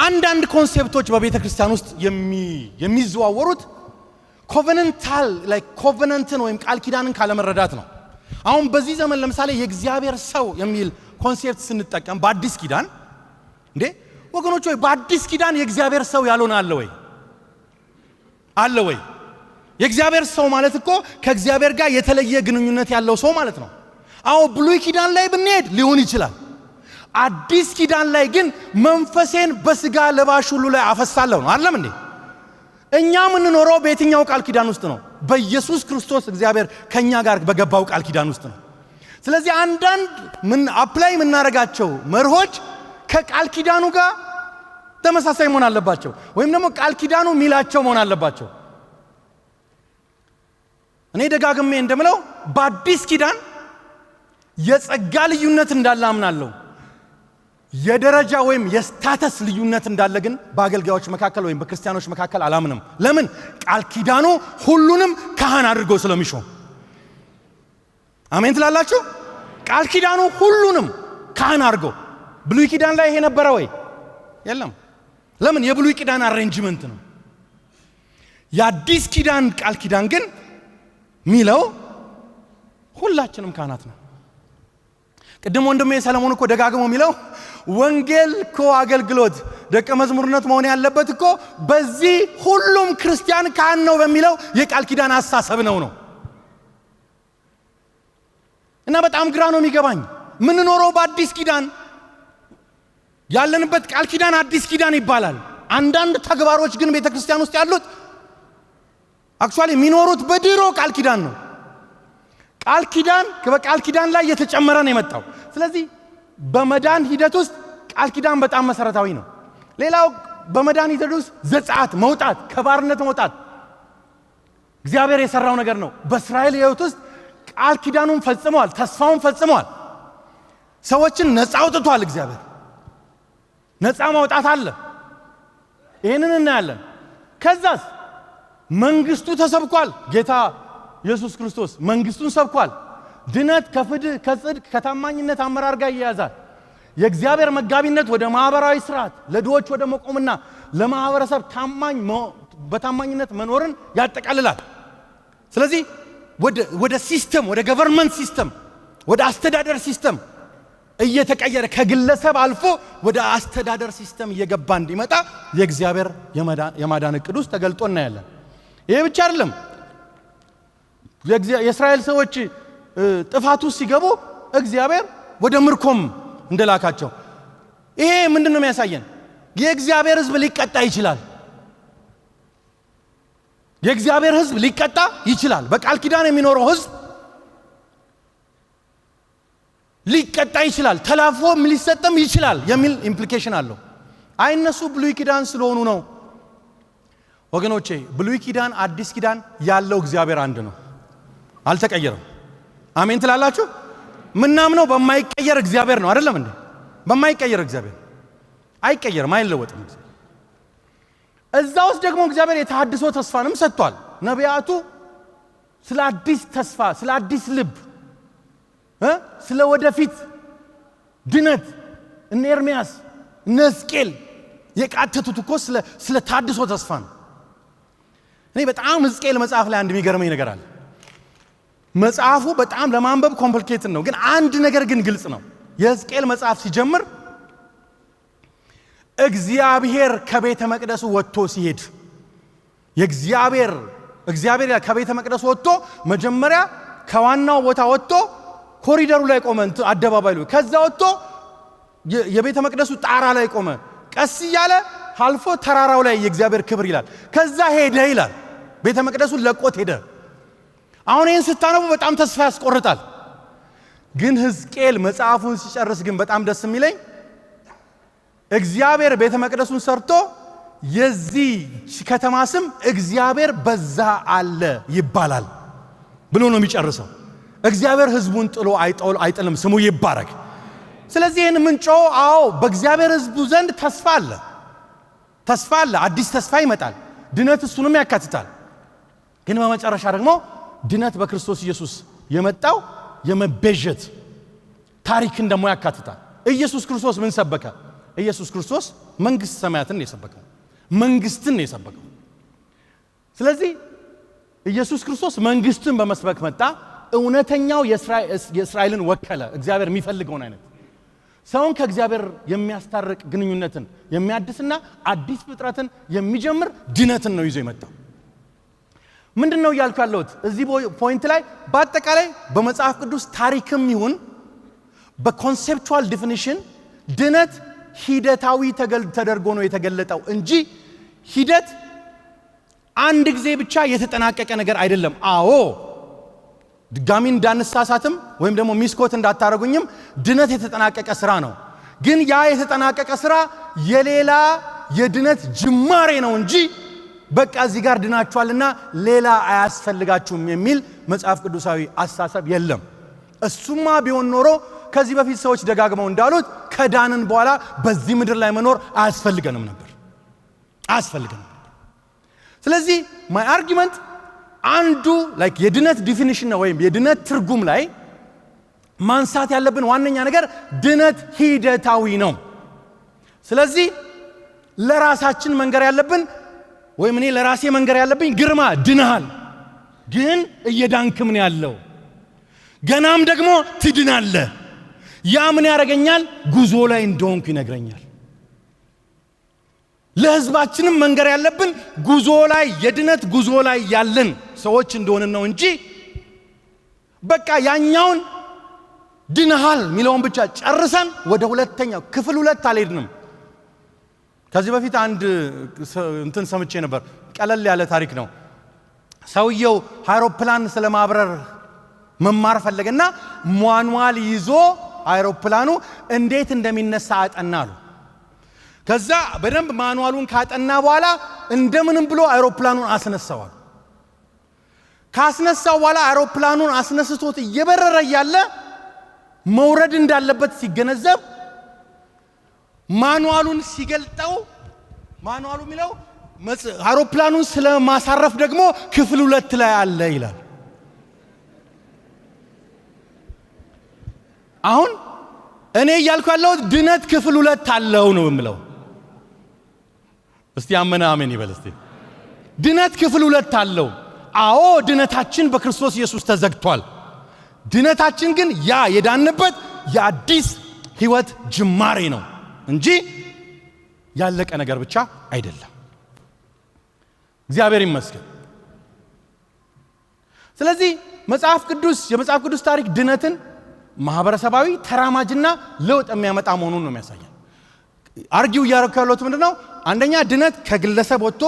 አንዳንድ ኮንሴፕቶች በቤተ ክርስቲያን ውስጥ የሚዘዋወሩት ኮቨነንታል ኮቨነንትን ወይም ቃል ኪዳንን ካለ መረዳት ነው። አሁን በዚህ ዘመን ለምሳሌ የእግዚአብሔር ሰው የሚል ኮንሴፕት ስንጠቀም በአዲስ ኪዳን እንዴ ወገኖች ወይ በአዲስ ኪዳን የእግዚአብሔር ሰው ያልሆነ አለ ወይ? አለ ወይ? የእግዚአብሔር ሰው ማለት እኮ ከእግዚአብሔር ጋር የተለየ ግንኙነት ያለው ሰው ማለት ነው። አዎ ብሉይ ኪዳን ላይ ብንሄድ ሊሆን ይችላል። አዲስ ኪዳን ላይ ግን መንፈሴን በስጋ ለባሽ ሁሉ ላይ አፈሳለሁ ነው አይደለም እንዴ? እኛ የምንኖረው በየትኛው ቃል ኪዳን ውስጥ ነው? በኢየሱስ ክርስቶስ እግዚአብሔር ከኛ ጋር በገባው ቃል ኪዳን ውስጥ ነው። ስለዚህ አንዳንድ አፕላይ የምናደርጋቸው መርሆች ከቃል ኪዳኑ ጋር ተመሳሳይ መሆን አለባቸው፣ ወይም ደግሞ ቃል ኪዳኑ ሚላቸው መሆን አለባቸው። እኔ ደጋግሜ እንደምለው በአዲስ ኪዳን የጸጋ ልዩነት እንዳለ አምናለሁ። የደረጃ ወይም የስታተስ ልዩነት እንዳለ ግን በአገልጋዮች መካከል ወይም በክርስቲያኖች መካከል አላምንም። ለምን? ቃል ኪዳኑ ሁሉንም ካህን አድርጎ ስለሚሾም። አሜን ትላላችሁ? ቃል ኪዳኑ ሁሉንም ካህን አድርጎ። ብሉይ ኪዳን ላይ ይሄ ነበረ ወይ? የለም። ለምን? የብሉይ ኪዳን አሬንጅመንት ነው። የአዲስ ኪዳን ቃል ኪዳን ግን ሚለው ሁላችንም ካህናት ነው። ቅድም ወንድሜ ሰለሞን እኮ ደጋግሞ ሚለው ወንጌል እኮ አገልግሎት ደቀ መዝሙርነት መሆን ያለበት እኮ በዚህ ሁሉም ክርስቲያን ካህን ነው በሚለው የቃል ኪዳን አስተሳሰብ ነው። እና በጣም ግራ ነው የሚገባኝ። ምን ኖሮ በአዲስ ኪዳን ያለንበት ቃል ኪዳን አዲስ ኪዳን ይባላል። አንዳንድ ተግባሮች ግን ቤተክርስቲያን ውስጥ ያሉት አክቹአሊ የሚኖሩት በድሮ ቃል ኪዳን ነው። ቃል ኪዳን በቃል ኪዳን ላይ የተጨመረ ነው የመጣው። ስለዚህ በመዳን ሂደት ውስጥ ቃል ኪዳን በጣም መሰረታዊ ነው። ሌላው በመዳን ሂደት ውስጥ ዘጸአት መውጣት፣ ከባርነት መውጣት እግዚአብሔር የሰራው ነገር ነው። በእስራኤል ሕይወት ውስጥ ቃል ኪዳኑን ፈጽሟል፣ ተስፋውን ፈጽሟል። ሰዎችን ነፃ አውጥቷል። እግዚአብሔር ነፃ ማውጣት አለ። ይሄንን እናያለን። ከዛስ መንግስቱ ተሰብኳል። ጌታ ኢየሱስ ክርስቶስ መንግስቱን ሰብኳል። ድነት ከፍትህ ከጽድቅ ከታማኝነት አመራር ጋር ይያዛል። የእግዚአብሔር መጋቢነት ወደ ማህበራዊ ስርዓት ለድሆች ወደ መቆምና ለማህበረሰብ በታማኝነት መኖርን ያጠቃልላል። ስለዚህ ወደ ሲስተም ወደ ገቨርንመንት ሲስተም ወደ አስተዳደር ሲስተም እየተቀየረ ከግለሰብ አልፎ ወደ አስተዳደር ሲስተም እየገባ እንዲመጣ የእግዚአብሔር የማዳን ዕቅድ ውስጥ ተገልጦ እናያለን። ይሄ ብቻ አይደለም። የእስራኤል ሰዎች ጥፋቱ ሲገቡ እግዚአብሔር ወደ ምርኮም እንደላካቸው ይሄ ምንድነው የሚያሳየን? የእግዚአብሔር ሕዝብ ሊቀጣ ይችላል። የእግዚአብሔር ሕዝብ ሊቀጣ ይችላል። በቃል ኪዳን የሚኖረው ሕዝብ ሊቀጣ ይችላል፣ ተላፎም ሊሰጠም ይችላል የሚል ኢምፕሊኬሽን አለው። አይነሱ ብሉይ ኪዳን ስለሆኑ ነው ወገኖቼ። ብሉይ ኪዳን አዲስ ኪዳን ያለው እግዚአብሔር አንድ ነው፣ አልተቀየረም። አሜን ትላላችሁ? ምናምነው በማይቀየር እግዚአብሔር ነው አይደለም እንዴ? በማይቀየር እግዚአብሔር አይቀየርም፣ አይለወጥም። እዛ ውስጥ ደግሞ እግዚአብሔር የተሐድሶ ተስፋንም ሰጥቷል። ነቢያቱ ስለ አዲስ ተስፋ፣ ስለ አዲስ ልብ፣ ስለ ወደፊት ድነት እነ ኤርምያስ እነ ሕዝቅኤል የቃተቱት እኮ ስለ ተሐድሶ ተስፋ ነው። እኔ በጣም ሕዝቅኤል መጽሐፍ ላይ አንድ የሚገርመኝ ነገር አለ። መጽሐፉ በጣም ለማንበብ ኮምፕሊኬትድ ነው፣ ግን አንድ ነገር ግን ግልጽ ነው። የሕዝቅኤል መጽሐፍ ሲጀምር እግዚአብሔር ከቤተ መቅደሱ ወጥቶ ሲሄድ እግዚአብሔር ከቤተ መቅደሱ ወጥቶ መጀመሪያ ከዋናው ቦታ ወጥቶ ኮሪደሩ ላይ ቆመ፣ አደባባዩ ላይ። ከዛ ወጥቶ የቤተ መቅደሱ ጣራ ላይ ቆመ። ቀስ እያለ አልፎ ተራራው ላይ የእግዚአብሔር ክብር ይላል። ከዛ ሄደ ይላል። ቤተ መቅደሱን ለቆት ሄደ። አሁን ይህን ስታነቡ በጣም ተስፋ ያስቆርጣል። ግን ሕዝቅኤል መጽሐፉን ሲጨርስ ግን በጣም ደስ የሚለኝ እግዚአብሔር ቤተ መቅደሱን ሰርቶ የዚህ ከተማ ስም እግዚአብሔር በዛ አለ ይባላል ብሎ ነው የሚጨርሰው። እግዚአብሔር ሕዝቡን ጥሎ አይጥልም፣ ስሙ ይባረክ። ስለዚህ ይህን ምንጮ አዎ በእግዚአብሔር ሕዝቡ ዘንድ ተስፋ አለ፣ አዲስ ተስፋ ይመጣል። ድነት እሱንም ያካትታል። ግን በመጨረሻ ደግሞ ድነት በክርስቶስ ኢየሱስ የመጣው የመቤዠት ታሪክን ደግሞ ያካትታል። ኢየሱስ ክርስቶስ ምን ሰበከ? ኢየሱስ ክርስቶስ መንግስት ሰማያትን ነው የሰበከው፣ መንግስትን ነው የሰበከው። ስለዚህ ኢየሱስ ክርስቶስ መንግስትን በመስበክ መጣ። እውነተኛው የእስራኤልን ወከለ። እግዚአብሔር የሚፈልገውን አይነት ሰውን ከእግዚአብሔር የሚያስታርቅ ግንኙነትን የሚያድስና አዲስ ፍጥረትን የሚጀምር ድነትን ነው ይዞ የመጣው። ምንድነው እያልኩ ያለሁት እዚህ ፖይንት ላይ? በአጠቃላይ በመጽሐፍ ቅዱስ ታሪክም ይሁን በኮንሴፕቹዋል ዲፊኒሽን ድነት ሂደታዊ ተደርጎ ነው የተገለጠው እንጂ ሂደት አንድ ጊዜ ብቻ የተጠናቀቀ ነገር አይደለም። አዎ ድጋሚ እንዳንሳሳትም ወይም ደግሞ ሚስኮት እንዳታረጉኝም ድነት የተጠናቀቀ ስራ ነው። ግን ያ የተጠናቀቀ ስራ የሌላ የድነት ጅማሬ ነው እንጂ በቃ እዚህ ጋር ድናችኋልና ሌላ አያስፈልጋችሁም የሚል መጽሐፍ ቅዱሳዊ አስተሳሰብ የለም። እሱማ ቢሆን ኖሮ ከዚህ በፊት ሰዎች ደጋግመው እንዳሉት ከዳንን በኋላ በዚህ ምድር ላይ መኖር አያስፈልገንም ነበር። ስለዚህ ማይ አርጊመንት አንዱ ላይክ የድነት ዲፊኒሽን ነው ወይም የድነት ትርጉም ላይ ማንሳት ያለብን ዋነኛ ነገር ድነት ሂደታዊ ነው። ስለዚህ ለራሳችን መንገር ያለብን ወይም እኔ ለራሴ መንገር ያለብኝ ግርማ ድነሃል፣ ግን እየዳንክም ነው ያለው፣ ገናም ደግሞ ትድናለህ። ያ ምን ያደርገኛል? ጉዞ ላይ እንደሆንኩ ይነግረኛል። ለህዝባችንም መንገር ያለብን ጉዞ ላይ የድነት ጉዞ ላይ ያለን ሰዎች እንደሆነ ነው እንጂ በቃ ያኛውን ድነሃል ሚለውን ብቻ ጨርሰን ወደ ሁለተኛው ክፍል 2 አልሄድንም። ከዚህ በፊት አንድ እንትን ሰምቼ ነበር። ቀለል ያለ ታሪክ ነው። ሰውየው አይሮፕላን ስለማብረር መማር ፈለገና ማኑዋል ይዞ አይሮፕላኑ እንዴት እንደሚነሳ አጠናሉ። ከዛ በደንብ ማኑዋሉን ካጠና በኋላ እንደምንም ብሎ አይሮፕላኑን አስነሳዋል። ካስነሳው በኋላ አይሮፕላኑን አስነስቶት እየበረረ ያለ መውረድ እንዳለበት ሲገነዘብ ማኑዋሉን ሲገልጠው ማኑዋሉ የሚለው አይሮፕላኑን ስለማሳረፍ ደግሞ ክፍል 2 ላይ አለ ይላል። አሁን እኔ እያልኩ ያለሁት ድነት ክፍል 2 አለው ነው የምለው። እስቲ አመና አሜን ይበል እስቲ። ድነት ክፍል 2 አለው። አዎ ድነታችን በክርስቶስ ኢየሱስ ተዘግቷል። ድነታችን ግን ያ የዳንበት የአዲስ ህይወት ጅማሬ ነው እንጂ ያለቀ ነገር ብቻ አይደለም። እግዚአብሔር ይመስገን። ስለዚህ የመጽሐፍ ቅዱስ ታሪክ ድነትን ማህበረሰባዊ ተራማጅና ለውጥ የሚያመጣ መሆኑን ነው የሚያሳየው። አርጊው እያደረኩ ያለሁት ምንድነው? አንደኛ ድነት ከግለሰብ ወጥቶ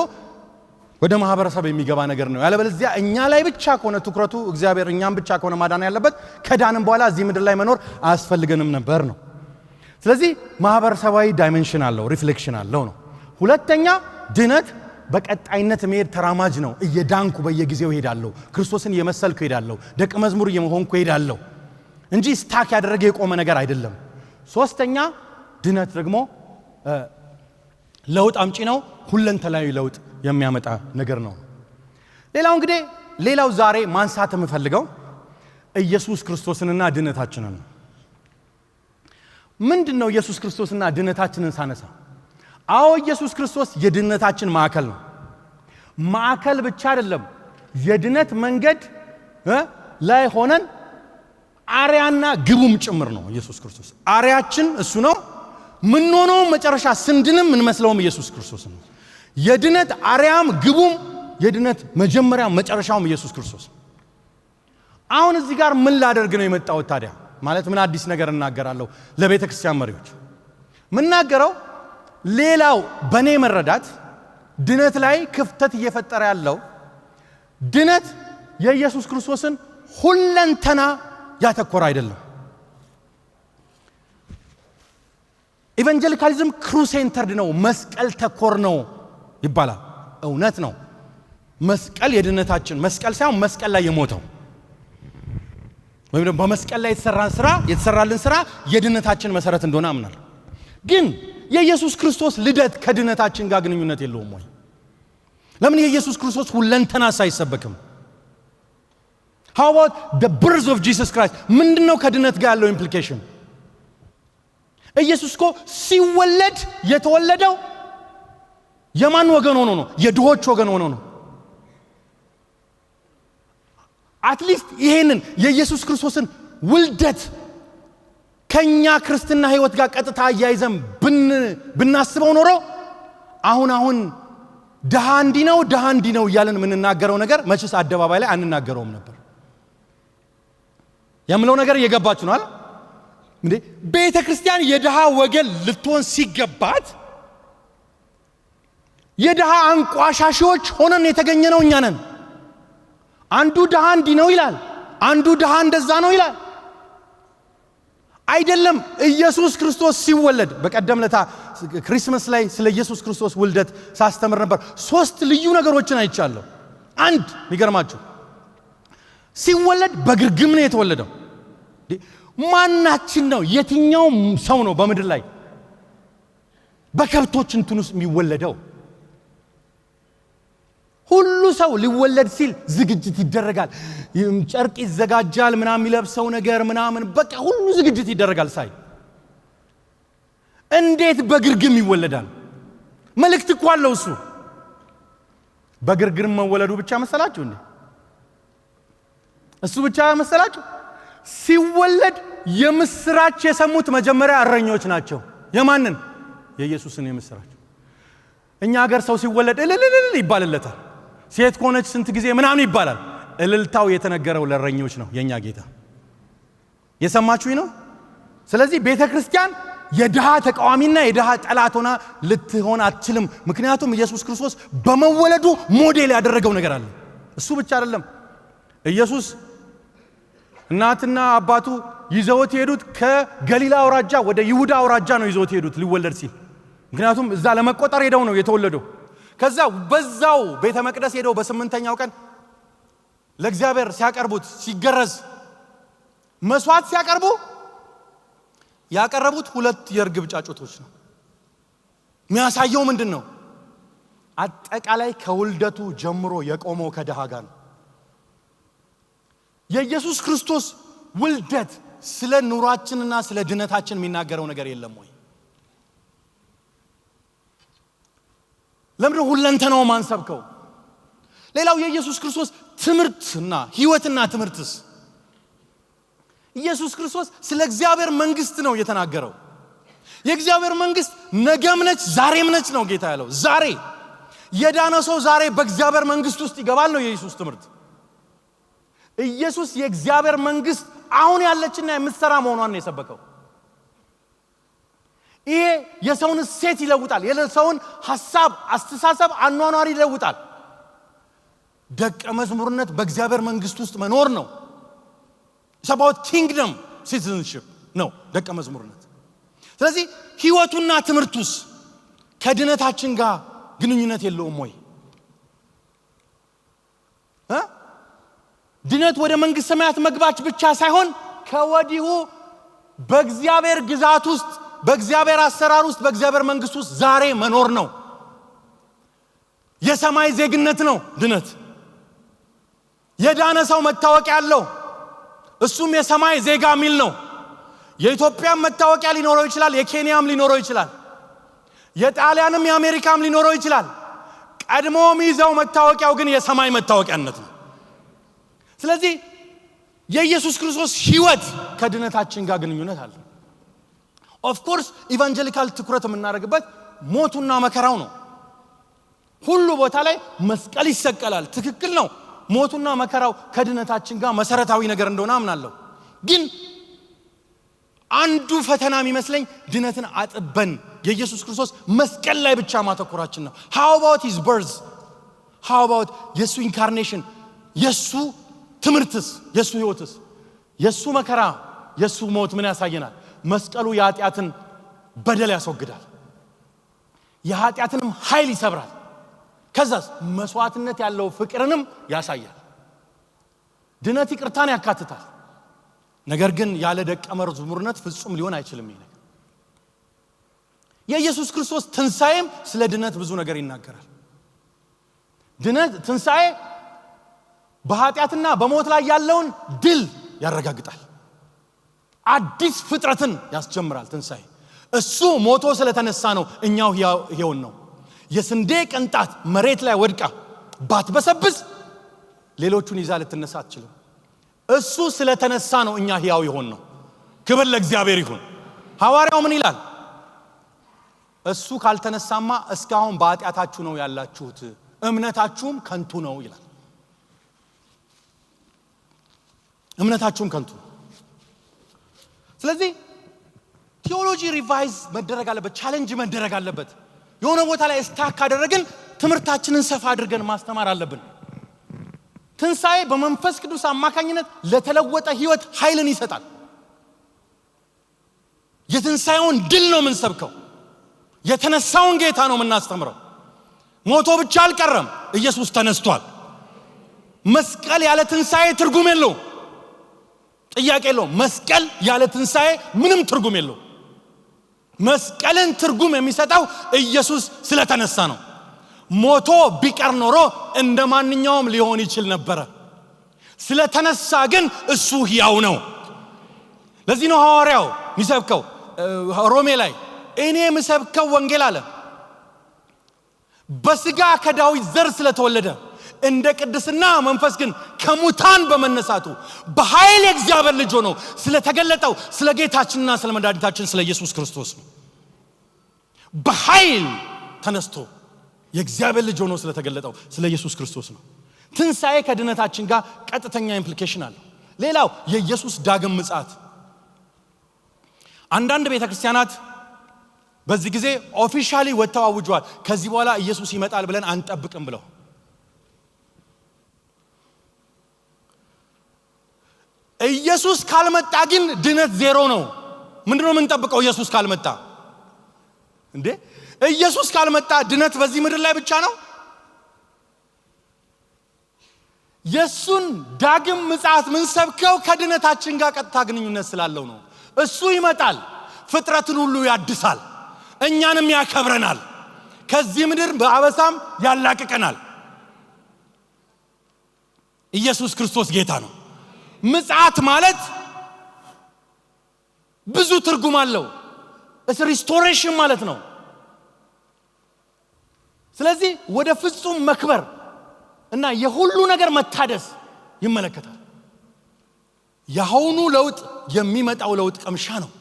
ወደ ማህበረሰብ የሚገባ ነገር ነው። ያለበለዚያ እኛ ላይ ብቻ ከሆነ ትኩረቱ እግዚአብሔር እኛም ብቻ ከሆነ ማዳን ያለበት ከዳንም በኋላ እዚህ ምድር ላይ መኖር አያስፈልገንም ነበር ነው። ስለዚህ ማህበረሰባዊ ዳይሜንሽን አለው፣ ሪፍሌክሽን አለው ነው። ሁለተኛ ድነት በቀጣይነት መሄድ ተራማጅ ነው። እየዳንኩ በየጊዜው ሄዳለሁ፣ ክርስቶስን እየመሰልኩ ሄዳለሁ፣ ደቀ መዝሙር እየሆንኩ ሄዳለሁ እንጂ ስታክ ያደረገ የቆመ ነገር አይደለም። ሶስተኛ ድነት ደግሞ ለውጥ አምጪ ነው። ሁለንተናዊ ለውጥ የሚያመጣ ነገር ነው። ሌላው ዛሬ ማንሳት የምፈልገው ኢየሱስ ክርስቶስንና ድነታችንን ነው። ምንድነው ኢየሱስ ክርስቶስና ድነታችንን ሳነሳ? አዎ ኢየሱስ ክርስቶስ የድነታችን ማዕከል ነው። ማዕከል ብቻ አይደለም፣ የድነት መንገድ ላይ ሆነን አሪያና ግቡም ጭምር ነው። ኢየሱስ ክርስቶስ አሪያችን እሱ ነው። ምን ሆነው መጨረሻ ስንድንም እንመስለውም ኢየሱስ ክርስቶስ ነው። የድነት አሪያም ግቡም የድነት መጀመሪያ መጨረሻውም ኢየሱስ ክርስቶስ። አሁን እዚህ ጋር ምን ላደርግ ነው የመጣሁት ታዲያ? ማለት ምን አዲስ ነገር እናገራለሁ? ለቤተ ክርስቲያን መሪዎች ምናገረው ሌላው በኔ መረዳት ድነት ላይ ክፍተት እየፈጠረ ያለው ድነት የኢየሱስ ክርስቶስን ሁለንተና ያተኮረ አይደለም። ኢቫንጀሊካሊዝም ክሩሴንተርድ ነው፣ መስቀል ተኮር ነው ይባላል። እውነት ነው። መስቀል የድነታችን መስቀል ሳይሆን መስቀል ላይ የሞተው ወይም ደግሞ በመስቀል ላይ የተሰራልን ስራ የድነታችን መሰረት እንደሆነ አምናለሁ። ግን የኢየሱስ ክርስቶስ ልደት ከድነታችን ጋር ግንኙነት የለውም ወይ? ለምን የኢየሱስ ክርስቶስ ሁለንተና አይሰበክም? How about the birth of Jesus Christ? ምንድነው ከድነት ጋር ያለው ኢምፕሊኬሽን? ኢየሱስ እኮ ሲወለድ የተወለደው የማን ወገን ሆኖ ነው? የድሆች ወገን ሆኖ ነው። አትሊስት ይሄንን የኢየሱስ ክርስቶስን ውልደት ከኛ ክርስትና ህይወት ጋር ቀጥታ አያይዘን ብናስበው ኖሮ አሁን ደሃ እንዲህ ነው እያለን የምንናገረው ነገር መቼስ አደባባይ ላይ አንናገረውም ነበር። የምለው ነገር እየገባችሁ ነው አይደል? እንዴ ቤተ ክርስቲያን የደሃ ወገን ልትሆን ሲገባት የደሃ አንቋሻሾች ሆነን የተገኘነው እኛ ነን። አንዱ ደሃ እንዲህ ነው ይላል፣ አንዱ ደሃ እንደዛ ነው ይላል። አይደለም። ኢየሱስ ክርስቶስ ሲወለድ በቀደም ለታ ክሪስማስ ላይ ስለ ኢየሱስ ክርስቶስ ውልደት ሳስተምር ነበር። 3 ልዩ ነገሮችን አይቻለሁ። አንድ የሚገርማችሁ ሲወለድ በግርግም ነው የተወለደው። ማናችን ነው የትኛው ሰው ነው በምድር ላይ በከብቶች እንትኑስ የሚወለደው? ሁሉ ሰው ሊወለድ ሲል ዝግጅት ይደረጋል። ጨርቅ ይዘጋጃል፣ ምናምን የሚለብሰው ነገር ምናምን በቃ ሁሉ ዝግጅት ይደረጋል። እንዴት በግርግም ይወለዳል? መልእክት እኮ አለው እሱ። በግርግም መወለዱ ብቻ መሰላችሁ እንዴ? እሱ ብቻ መሰላችሁ? ሲወለድ የምስራች የሰሙት መጀመሪያ እረኞች ናቸው። የማንን? የኢየሱስን የምስራች። እኛ ሀገር ሰው ሲወለድ እልል ይባልለታል። ሴት ከሆነች ስንት ጊዜ ምናምን ይባላል። እልልታው የተነገረው ለእረኞች ነው። የኛ ጌታ የሰማችሁኝ ነው። ስለዚህ ቤተክርስቲያን የድሃ ተቃዋሚና የድሃ ጠላት ሆና ልትሆን አትችልም። ምክንያቱም ኢየሱስ ክርስቶስ በመወለዱ ሞዴል ያደረገው ነገር አለ። እሱ ብቻ አይደለም። ኢየሱስ እናትና አባቱ ይዘውት ሄዱት ከገሊላ አውራጃ ወደ ይሁዳ አውራጃ ነው ይዘውት ሄዱት ሊወለድ ሲል። ምክንያቱም እዛ ለመቆጠር ሄደው ነው የተወለደው። ከዛ በዛው ቤተ መቅደስ ሄደው በ8ኛው ቀን ለእግዚአብሔር ሲያቀርቡት ሲገረዝ መስዋዕት ሲያቀርቡ ያቀረቡት 2 የርግብ ጫጩቶች ነው። የሚያሳየው ምንድነው? አጠቃላይ ከውልደቱ ጀምሮ የቆመው ከድሃ ጋር ነው። የኢየሱስ ክርስቶስ ውልደት ስለ ኑሯችንና ስለ ድነታችን የሚናገረው ነገር የለም ወይ? ለምን ሁለንተናው ማንሰብከው? ሌላው የኢየሱስ ክርስቶስ ትምህርትና ህይወትና ትምህርትስ? ኢየሱስ ክርስቶስ ስለ እግዚአብሔር መንግስት ነው የተናገረው። የእግዚአብሔር መንግስት ነገም ነች ዛሬም ነች ነው ጌታ ያለው። ዛሬ የዳነ ሰው ዛሬ በእግዚአብሔር መንግስት ውስጥ ይገባል ነው የኢየሱስ ትምህርት። ኢየሱስ የእግዚአብሔር መንግስት አሁን ያለችና የምትሰራ መሆኗን ነው የሰበከው። ይሄ የሰውን ሴት ይለውጣል። የሰውን ሐሳብ፣ አስተሳሰብ፣ አኗኗር ይለውጣል። ደቀ መዝሙርነት በእግዚአብሔር መንግስት ውስጥ መኖር ነው። It's about kingdom citizenship ነው ደቀ መዝሙርነት። ስለዚህ ህይወቱና ትምህርቱስ ከድነታችን ጋር ግንኙነት የለውም ወይ? ድነት ወደ መንግስት ሰማያት መግባት ብቻ ሳይሆን ከወዲሁ በእግዚአብሔር ግዛት ውስጥ በእግዚአብሔር አሰራር ውስጥ በእግዚአብሔር መንግስት ውስጥ ዛሬ መኖር ነው። የሰማይ ዜግነት ነው ድነት። የዳነ ሰው መታወቂያ አለው። እሱም የሰማይ ዜጋ ሚል ነው። የኢትዮጵያም መታወቂያ ሊኖረው ይችላል፣ የኬንያም ሊኖረው ይችላል፣ የጣሊያንም የአሜሪካም ሊኖረው ይችላል። ቀድሞም ይዘው መታወቂያው ግን የሰማይ መታወቂያነት ነው። ስለዚህ የኢየሱስ ክርስቶስ ህይወት ከድነታችን ጋር ግንኙነት አለው። ኦፍ ኮርስ ኢቫንጀሊካል ትኩረት የምናደርግበት ሞቱና መከራው ነው። ሁሉ ቦታ ላይ መስቀል ይሰቀላል፣ ትክክል ነው። ሞቱና መከራው ከድነታችን ጋር መሰረታዊ ነገር እንደሆነ አምናለሁ። ግን አንዱ ፈተና የሚመስለኝ ድነትን አጥበን የኢየሱስ ክርስቶስ መስቀል ላይ ብቻ ማተኮራችን ነው። how about his birth? how about የሱ ኢንካርኔሽን? የሱ ትምህርትስ? የሱ ህይወትስ? የሱ መከራ የሱ ሞት ምን ያሳየናል? መስቀሉ የኃጢአትን በደል ያስወግዳል፣ የኃጢአትንም ኃይል ይሰብራል። ከዛስ መስዋዕትነት ያለው ፍቅርንም ያሳያል። ድነት ይቅርታን ያካትታል። ነገር ግን ያለ ደቀ መዝሙርነት ፍጹም ሊሆን አይችልም። ይሄ ነገር የኢየሱስ ክርስቶስ ትንሣኤም ስለ ድነት ብዙ ነገር ይናገራል። ድነት ትንሣኤ በኃጢአትና በሞት ላይ ያለውን ድል ያረጋግጣል። አዲስ ፍጥረትን ያስጀምራል ትንሣኤ። እሱ ሞቶ ስለተነሳ ነው እኛው ሕያውን ነው። የስንዴ ቅንጣት መሬት ላይ ወድቃ ባትበሰብስ ሌሎቹን ይዛ ልትነሳ አትችልም። እሱ ስለተነሳ ነው እኛ ሕያው ይሆን ነው። ክብር ለእግዚአብሔር ይሁን። ሐዋርያው ምን ይላል? እሱ ካልተነሳማ እስካሁን በኃጢአታችሁ ነው ያላችሁት፣ እምነታችሁም ከንቱ ነው ይላል። እምነታችሁም ከንቱ። ስለዚህ ቴዎሎጂ ሪቫይዝ መደረግ አለበት፣ ቻሌንጅ መደረግ አለበት። የሆነ ቦታ ላይ ስታክ ካደረግን ትምህርታችንን ሰፋ አድርገን ማስተማር አለብን። ትንሣኤ በመንፈስ ቅዱስ አማካኝነት ለተለወጠ ህይወት ኃይልን ይሰጣል። የትንሣኤውን ድል ነው የምንሰብከው። የተነሳውን ጌታ ነው የምናስተምረው። ሞቶ ብቻ አልቀረም፣ ኢየሱስ ተነስቷል። መስቀል ያለ ትንሣኤ ትርጉም የለው። ጥያቄ የለው። መስቀል ያለ ትንሣኤ ምንም ትርጉም የለው። መስቀልን ትርጉም የሚሰጠው ኢየሱስ ስለተነሳ ነው። ሞቶ ቢቀር ኖሮ እንደማንኛውም ሊሆን ይችል ነበር። ስለተነሳ ግን እሱ ሕያው ነው። ለዚህ ነው ሐዋርያው የሚሰብከው ሮሜ ላይ እኔ የምሰብከው ወንጌል አለ በስጋ ከዳዊት ዘር ስለተወለደ እንደ ቅድስና መንፈስ ግን ከሙታን በመነሳቱ በኃይል የእግዚአብሔር ልጅ ሆኖ ስለተገለጠው ስለ ጌታችንና ስለ መድኃኒታችን ስለ ኢየሱስ ክርስቶስ ነው። በኃይል ተነስቶ የእግዚአብሔር ልጅ ሆኖ ስለተገለጠው ስለ ኢየሱስ ክርስቶስ ነው። ትንሣኤ ከድነታችን ጋር ቀጥተኛ ኢምፕሊኬሽን አለው። ሌላው የኢየሱስ ዳግም ምጽአት። አንዳንድ ቤተክርስቲያናት በዚህ ጊዜ ኦፊሻሊ ወጥተው አውጀዋል፣ ከዚህ በኋላ ኢየሱስ ይመጣል ብለን አንጠብቅም ብለው። ኢየሱስ ካልመጣ ግን ድነት ዜሮ ነው። ምንድነው የምንጠብቀው? ኢየሱስ ካልመጣ እንዴ? ኢየሱስ ካልመጣ ድነት በዚህ ምድር ላይ ብቻ ነው? የሱን ዳግም ምጽአት ምን ሰብከው ከድነታችን ጋር ቀጥታ ግንኙነት ስላለው ነው። እሱ ይመጣል፣ ፍጥረትን ሁሉ ያድሳል፣ እኛንም ያከብረናል፣ ከዚህ ምድር በአበሳም ያላቅቀናል። ኢየሱስ ክርስቶስ ጌታ ነው። ምጽአት ማለት ብዙ ትርጉም አለው። እስ ሪስቶሬሽን ማለት ነው። ስለዚህ ወደ ፍጹም መክበር እና የሁሉ ነገር መታደስ ይመለከታል። ያሁኑ ለውጥ የሚመጣው ለውጥ ቀምሻ ነው።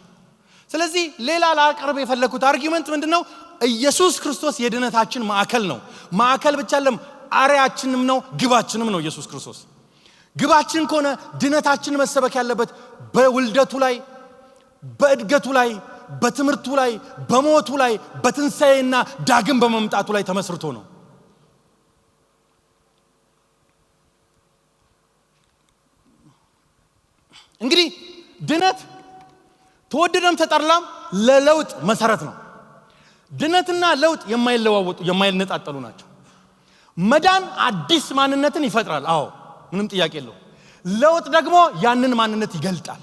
ስለዚህ ሌላ ላቀርብ የፈለኩት አርጊመንት ምንድነው? ኢየሱስ ክርስቶስ የድነታችን ማዕከል ነው። ማዕከል ብቻ አይደለም፣ አርያችንም ነው፣ ግባችንም ነው ኢየሱስ ክርስቶስ። ግባችን ከሆነ ድነታችን መሰበክ ያለበት በውልደቱ ላይ፣ በእድገቱ ላይ፣ በትምህርቱ ላይ፣ በሞቱ ላይ፣ በትንሣኤና ዳግም በመምጣቱ ላይ ተመስርቶ ነው። እንግዲህ ድነት ተወደደም ተጠላም ለለውጥ መሰረት ነው። ድነትና ለውጥ የማይለዋወጡ የማይነጣጠሉ ናቸው። መዳን አዲስ ማንነትን ይፈጥራል። አዎ ምንም ጥያቄ የለው። ለውጥ ደግሞ ያንን ማንነት ይገልጣል።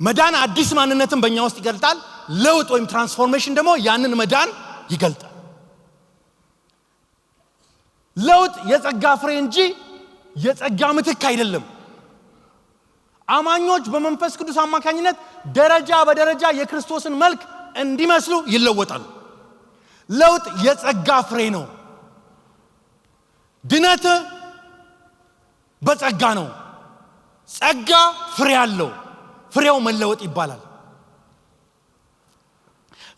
መዳን አዲስ ማንነትን በእኛ ውስጥ ይገልጣል። ለውጥ ወይም ትራንስፎርሜሽን ደግሞ ያንን መዳን ይገልጣል። ለውጥ የጸጋ ፍሬ እንጂ የጸጋ ምትክ አይደለም። አማኞች በመንፈስ ቅዱስ አማካኝነት ደረጃ በደረጃ የክርስቶስን መልክ እንዲመስሉ ይለወጣሉ። ለውጥ የጸጋ ፍሬ ነው። ድነት በጸጋ ነው። ጸጋ ፍሬ አለው። ፍሬው መለወጥ ይባላል።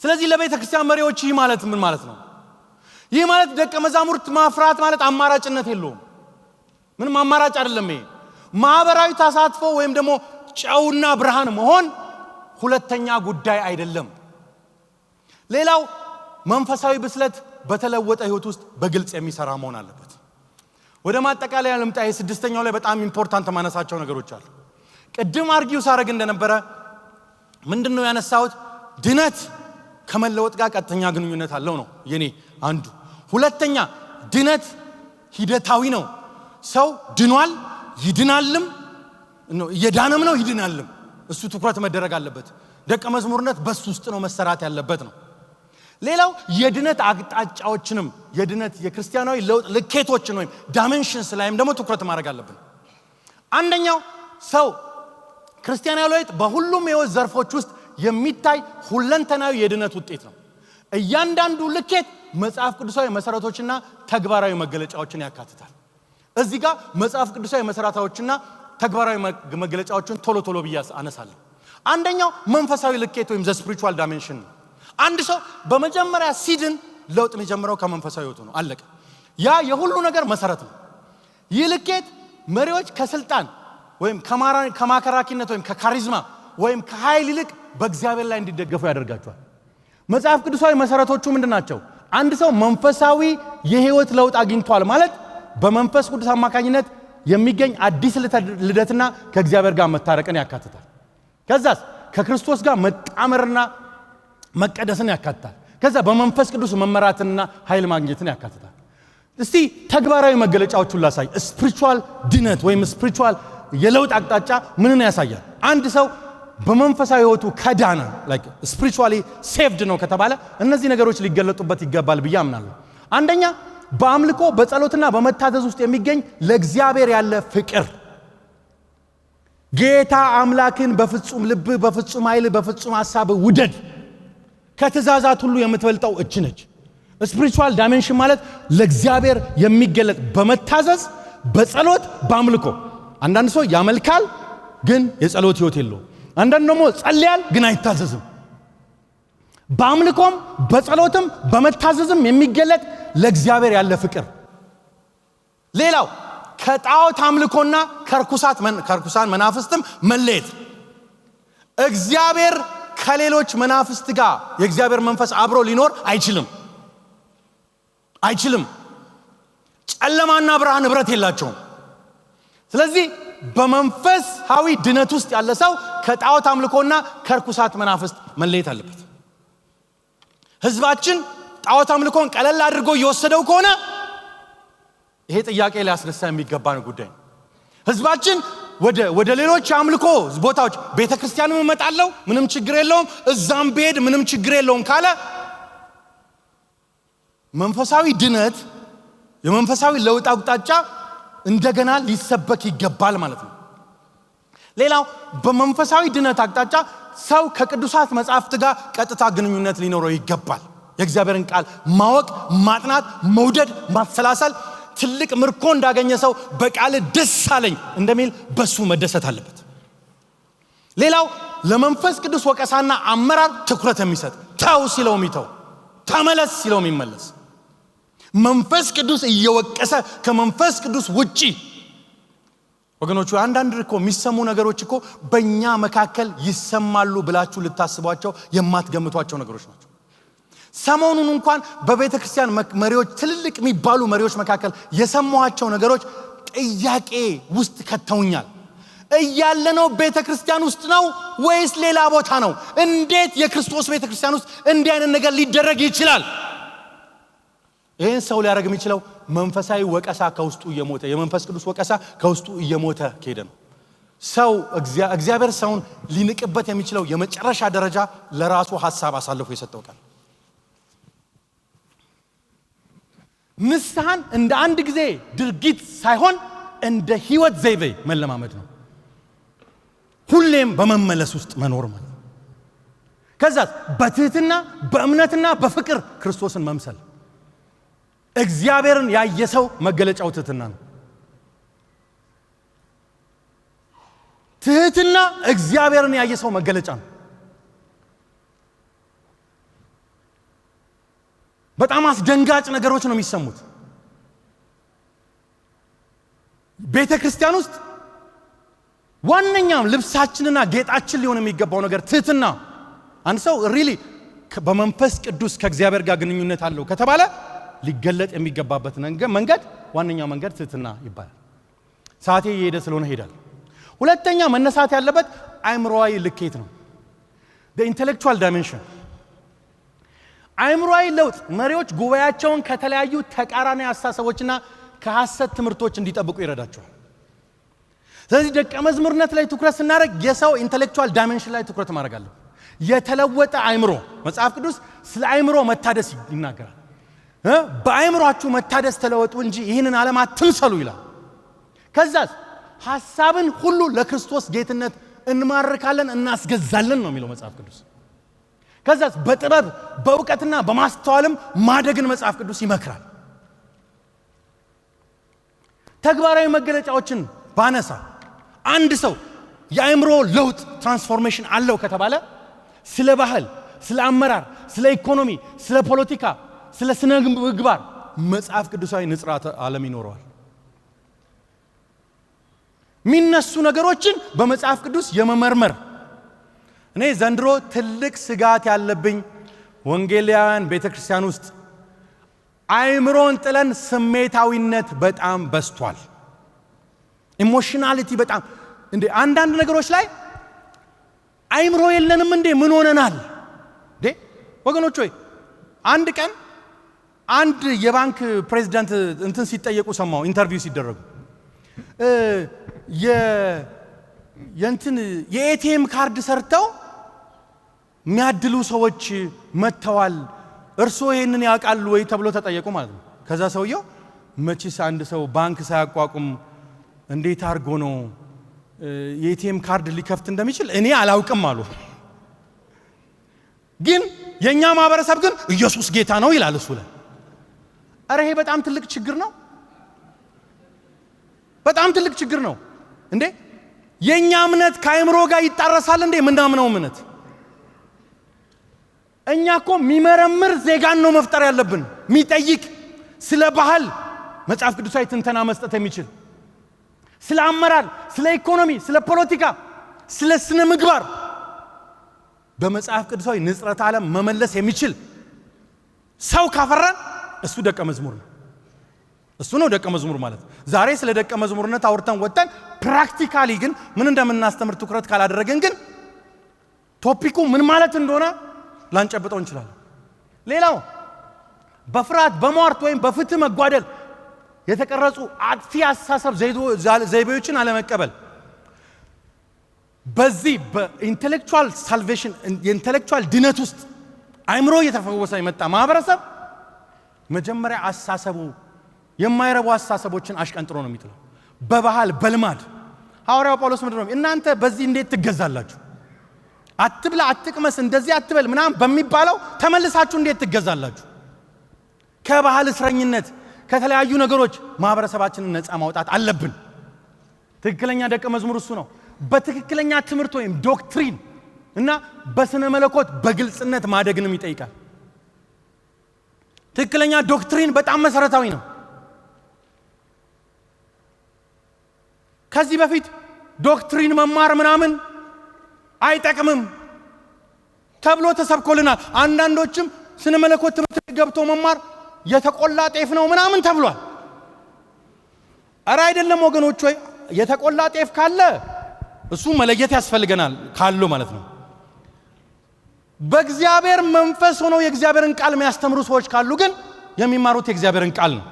ስለዚህ ለቤተ ክርስቲያን መሪዎች ይህ ማለት ምን ማለት ነው? ይህ ማለት ደቀ መዛሙርት ማፍራት ማለት አማራጭነት የለውም። ምንም አማራጭ አይደለም። ይሄ ማህበራዊ ተሳትፎ ወይም ደግሞ ጨውና ብርሃን መሆን ሁለተኛ ጉዳይ አይደለም። ሌላው መንፈሳዊ ብስለት በተለወጠ ህይወት ውስጥ በግልጽ የሚሰራ መሆን አለበት። ወደ ማጠቃለያ ልምጣ። ስድስተኛው ላይ በጣም ኢምፖርታንት ማነሳቸው ነገሮች አሉ። ቅድም አርጊው ሳረግ እንደነበረ ምንድነው ያነሳሁት? ድነት ከመለወጥ ጋር ቀጥተኛ ግንኙነት አለው ነው የኔ አንዱ። ሁለተኛ ድነት ሂደታዊ ነው። ሰው ድኗል ይድናልም የዳነም ነው ይድናልም። እሱ ትኩረት መደረግ አለበት። ደቀ መዝሙርነት በሱ ውስጥ ነው መሰራት ያለበት ነው። ሌላው የድነት አቅጣጫዎችንም የድነት የክርስቲያናዊ ለውጥ ልኬቶችን ወይም ዳይሜንሽንስ ላይም ደግሞ ትኩረት ማድረግ አለብን። አንደኛው ሰው ክርስቲያናዊ ለውጥ በሁሉም የህይወት ዘርፎች ውስጥ የሚታይ ሁለንተናዊ የድነት ውጤት ነው። እያንዳንዱ ልኬት መጽሐፍ ቅዱሳዊ መሰረቶችና ተግባራዊ መገለጫዎችን ያካትታል። እዚህ ጋር መጽሐፍ ቅዱሳዊ መሰረታዎችና ተግባራዊ መገለጫዎችን ቶሎ ብያስ አነሳለሁ። አንደኛው መንፈሳዊ ልኬት ወይም ስፒሪቹዋል ዳይሜንሽን ነው። አንድ ሰው በመጀመሪያ ሲድን ለውጥ የሚጀምረው ከመንፈሳዊ ህይወቱ ነው። አለቀ። ያ የሁሉ ነገር መሰረት ነው። ይህ ልኬት መሪዎች ከስልጣን ወይም ከማከራኪነት ወይም ከካሪዝማ ወይም ከኃይል ይልቅ በእግዚአብሔር ላይ እንዲደገፉ ያደርጋቸዋል። መጽሐፍ ቅዱሳዊ መሰረቶቹ ምንድናቸው? አንድ ሰው መንፈሳዊ የህይወት ለውጥ አግኝቷል ማለት በመንፈስ ቅዱስ አማካኝነት የሚገኝ አዲስ ልደትና ከእግዚአብሔር ጋር መታረቅን ያካትታል። ከዛስ ከክርስቶስ ጋር መጣመርና መቀደስን ያካትታል። ከዛ በመንፈስ ቅዱስ መመራትና ኃይል ማግኘትን ያካትታል። እስቲ ተግባራዊ መገለጫዎቹን ላሳይ። ስፒሪቹዋል ድነት ወይም ስፒሪቹዋል የለውጥ አቅጣጫ ምንን ያሳያል? አንድ ሰው በመንፈሳዊ ህይወቱ ከዳነ ላይክ ስፒሪቹዋሊ ሴቭድ ነው ከተባለ እነዚህ ነገሮች ሊገለጡበት ይገባል ብዬ አምናለሁ። አንደኛ በአምልኮ በጸሎትና በመታዘዝ ውስጥ የሚገኝ ለእግዚአብሔር ያለ ፍቅር። ጌታ አምላክን በፍጹም ልብ በፍጹም ኃይል በፍጹም ሐሳብ ውደድ ከትእዛዛት ሁሉ የምትበልጠው እች ነች። ስፒሪቹዋል ዳይሜንሽን ማለት ለእግዚአብሔር የሚገለጥ በመታዘዝ በጸሎት በአምልኮ። አንዳንድ ሰው ያመልካል ግን የጸሎት ህይወት የለውም። አንዳንድ ደግሞ ጸልያል ግን አይታዘዝም። በአምልኮም በጸሎትም በመታዘዝም የሚገለጥ ለእግዚአብሔር ያለ ፍቅር። ሌላው ከጣዖት አምልኮና ከርኩሳን መናፍስትም መለየት። እግዚአብሔር ከሌሎች መናፍስት ጋር የእግዚአብሔር መንፈስ አብሮ ሊኖር አይችልም። ጨለማና ብርሃን ህብረት የላቸውም። ስለዚህ በመንፈሳዊ ድነት ውስጥ ያለ ሰው ከጣዖት አምልኮና ከርኩሳት መናፍስት መለየት አለበት። ህዝባችን ጣዖት አምልኮን ቀለል አድርጎ እየወሰደው ከሆነ ይሄ ጥያቄ ሊያስነሳ የሚገባ ጉዳይ ነው። ህዝባችን ወደ ሌሎች አምልኮ ቦታዎች ቤተክርስቲያንም እመጣለሁ ምንም ችግር የለውም እዛም ብሄድ ምንም ችግር የለውም ካለ መንፈሳዊ ድነት የመንፈሳዊ ለውጥ አቅጣጫ እንደገና ሊሰበክ ይገባል ማለት ነው። ሌላው በመንፈሳዊ ድነት አቅጣጫ ሰው ከቅዱሳት መጻሕፍት ጋር ቀጥታ ግንኙነት ሊኖረው ይገባል። የእግዚአብሔርን ቃል ማወቅ፣ ማጥናት፣ መውደድ፣ ማሰላሰል ትልቅ ምርኮ እንዳገኘ ሰው በቃል ደስ አለኝ እንደሚል በሱ መደሰት አለበት። ሌላው ለመንፈስ ቅዱስ ወቀሳና አመራር ትኩረት የሚሰጥ ተው ሲለው የሚተው ተመለስ ሲለው የሚመለስ መንፈስ ቅዱስ እየወቀሰ ከመንፈስ ቅዱስ ውጪ ወገኖቹ አንዳንድ እኮ የሚሰሙ ነገሮች እኮ በእኛ መካከል ይሰማሉ ብላችሁ ልታስቧቸው የማትገምቷቸው ነገሮች ናቸው። ሰሞኑን እንኳን በቤተ ክርስቲያን መሪዎች ትልልቅ የሚባሉ መሪዎች መካከል የሰማኋቸው ነገሮች ጥያቄ ውስጥ ከተውኛል። እያለነው ቤተ ክርስቲያን ውስጥ ነው ወይስ ሌላ ቦታ ነው? እንዴት የክርስቶስ ቤተ ክርስቲያን ውስጥ እንዲህ አይነት ነገር ሊደረግ ይችላል? ይህን ሰው ሊያደርግ የሚችለው መንፈሳዊ ወቀሳ ከውስጡ እየሞተ የመንፈስ ቅዱስ ወቀሳ ከውስጡ እየሞተ ከሄደ ነው። ሰው እግዚአብሔር ሰውን ሊንቅበት የሚችለው የመጨረሻ ደረጃ ለራሱ ሐሳብ አሳልፎ የሰጠው ቀን። ንስሐን እንደ አንድ ጊዜ ድርጊት ሳይሆን እንደ ህይወት ዘይቤ መለማመድ ነው። ሁሌም በመመለስ ውስጥ መኖር ማለት ነው። ከዛ በትህትና በእምነትና በፍቅር ክርስቶስን መምሰል። እግዚአብሔርን ያየሰው መገለጫው ትህትና ነው። ትህትና እግዚአብሔርን ያየሰው መገለጫ ነው። በጣም አስደንጋጭ ነገሮች ነው የሚሰሙት። ቤተ ክርስቲያን ውስጥ ዋነኛው ልብሳችንና ጌጣችን ሊሆን የሚገባው ነገር ትህትና። አንድ ሰው ሪሊ በመንፈስ ቅዱስ ከእግዚአብሔር ጋር ግንኙነት አለው ከተባለ ሊገለጥ የሚገባበት መንገድ ዋነኛው መንገድ ትህትና ይባላል። ሰዓቴ እየሄደ ስለሆነ ሄዳል። ሁለተኛ መነሳት ያለበት አእምሮአዊ ልኬት ነው። the intellectual dimension። አእምሮአዊ ለውጥ መሪዎች ጉባኤያቸውን ከተለያዩ ተቃራኒ አስተሳሰቦችና ከሐሰት ትምህርቶች እንዲጠብቁ ይረዳቸዋል። ስለዚህ ደቀ መዝሙርነት ላይ ትኩረት ስናደርግ የሰው ኢንተሌክቹዋል ዳይሜንሽን ላይ ትኩረት ማድረግ አለብን። የተለወጠ አእምሮ መጽሐፍ ቅዱስ ስለ አእምሮ መታደስ ይናገራል። በአእምሮአችሁ መታደስ ተለወጡ እንጂ ይህንን ዓለም አትምሰሉ ይላል። ከዛስ ሐሳብን ሁሉ ለክርስቶስ ጌትነት እንማርካለን እናስገዛለን ነው የሚለው መጽሐፍ ቅዱስ። ከዛስ በጥበብ በእውቀትና በማስተዋልም ማደግን መጽሐፍ ቅዱስ ይመክራል። ተግባራዊ መገለጫዎችን ባነሳ አንድ ሰው የአእምሮ ለውጥ ትራንስፎርሜሽን አለው ከተባለ ስለ ባህል፣ ስለ አመራር፣ ስለ ኢኮኖሚ፣ ስለ ፖለቲካ፣ ስለ ስነ ምግባር መጽሐፍ ቅዱሳዊ ንጽራተ ዓለም ይኖረዋል። የሚነሱ ነገሮችን በመጽሐፍ ቅዱስ የመመርመር እኔ ዘንድሮ ትልቅ ስጋት ያለብኝ ወንጌላውያን ቤተክርስቲያን ውስጥ አእምሮን ጥለን ስሜታዊነት በጣም በስቷል። ኢሞሽናሊቲ በጣም እንዴ አንዳንድ ነገሮች ላይ አእምሮ የለንም እንዴ ምን ሆነናል እንዴ ወገኖች? ወይ አንድ ቀን አንድ የባንክ ፕሬዝዳንት እንትን ሲጠየቁ ሰማው ኢንተርቪው ሲደረጉ የኤቲኤም ካርድ ሰርተው የሚያድሉ ሰዎች መተዋል እርሶ ይሄንን ያውቃሉ ወይ ተብሎ ተጠየቁ ማለት ነው። ከዛ ሰውየው መቼስ አንድ ሰው ባንክ ሳያቋቁም እንዴት አድርጎ ነው የኤቲኤም ካርድ ሊከፍት እንደሚችል እኔ አላውቅም አሉ። ግን የኛ ማህበረሰብ ግን ኢየሱስ ጌታ ነው ይላል እሱ ላይ። አረ ይሄ በጣም ትልቅ ችግር ነው። በጣም ትልቅ ችግር ነው እንዴ! የኛ እምነት ከአእምሮ ጋር ይጣረሳል እንዴ? ምናምነው እምነት እኛ እኮ የሚመረምር ዜጋን ነው መፍጠር ያለብን። የሚጠይቅ ስለ ባህል መጽሐፍ ቅዱሳዊ ትንተና መስጠት የሚችል ስለ አመራር፣ ስለ ኢኮኖሚ፣ ስለ ፖለቲካ፣ ስለ ስነ ምግባር በመጽሐፍ ቅዱሳዊ ንጽረተ ዓለም መመለስ የሚችል ሰው ካፈራን እሱ ደቀ መዝሙር ነው። እሱ ነው ደቀ መዝሙር ማለት። ዛሬ ስለ ደቀ መዝሙርነት አውርተን ወጣን። ፕራክቲካሊ ግን ምን እንደምናስተምር ትኩረት ካላደረገን ግን ቶፒኩ ምን ማለት እንደሆነ ላንጨብጠው እንችላለን። ሌላው በፍርሃት በሟርት ወይም በፍትህ መጓደል የተቀረጹ አጥፊ አስተሳሰብ ዘይቤዎችን አለመቀበል። በዚህ በኢንተሌክቹዋል ሳልቬሽን የኢንተሌክቹዋል ድነት ውስጥ አእምሮ እየተፈወሰ የመጣ ማህበረሰብ መጀመሪያ አስተሳሰቡ የማይረቡ አስተሳሰቦችን አሽቀንጥሮ ነው የሚጥለው። በባህል በልማድ ሐዋርያው ጳውሎስ ምንድነው እናንተ በዚህ እንዴት ትገዛላችሁ? አትብላ፣ አትቅመስ፣ እንደዚህ አትበል ምናምን በሚባለው ተመልሳችሁ እንዴት ትገዛላችሁ? ከባህል እስረኝነት ከተለያዩ ነገሮች ማህበረሰባችንን ነፃ ማውጣት አለብን። ትክክለኛ ደቀ መዝሙር እሱ ነው። በትክክለኛ ትምህርት ወይም ዶክትሪን እና በስነ መለኮት በግልጽነት ማደግንም ይጠይቃል። ትክክለኛ ዶክትሪን በጣም መሰረታዊ ነው። ከዚህ በፊት ዶክትሪን መማር ምናምን አይጠቅምም ተብሎ ተሰብኮልናል። አንዳንዶችም ስነ መለኮት ትምህርት ገብቶ መማር የተቆላ ጤፍ ነው ምናምን ተብሏል። አረ አይደለም ወገኖች፣ ወይ የተቆላ ጤፍ ካለ እሱ መለየት ያስፈልገናል ካለው ማለት ነው። በእግዚአብሔር መንፈስ ሆነው የእግዚአብሔርን ቃል የሚያስተምሩ ሰዎች ካሉ ግን የሚማሩት የእግዚአብሔርን ቃል ነው።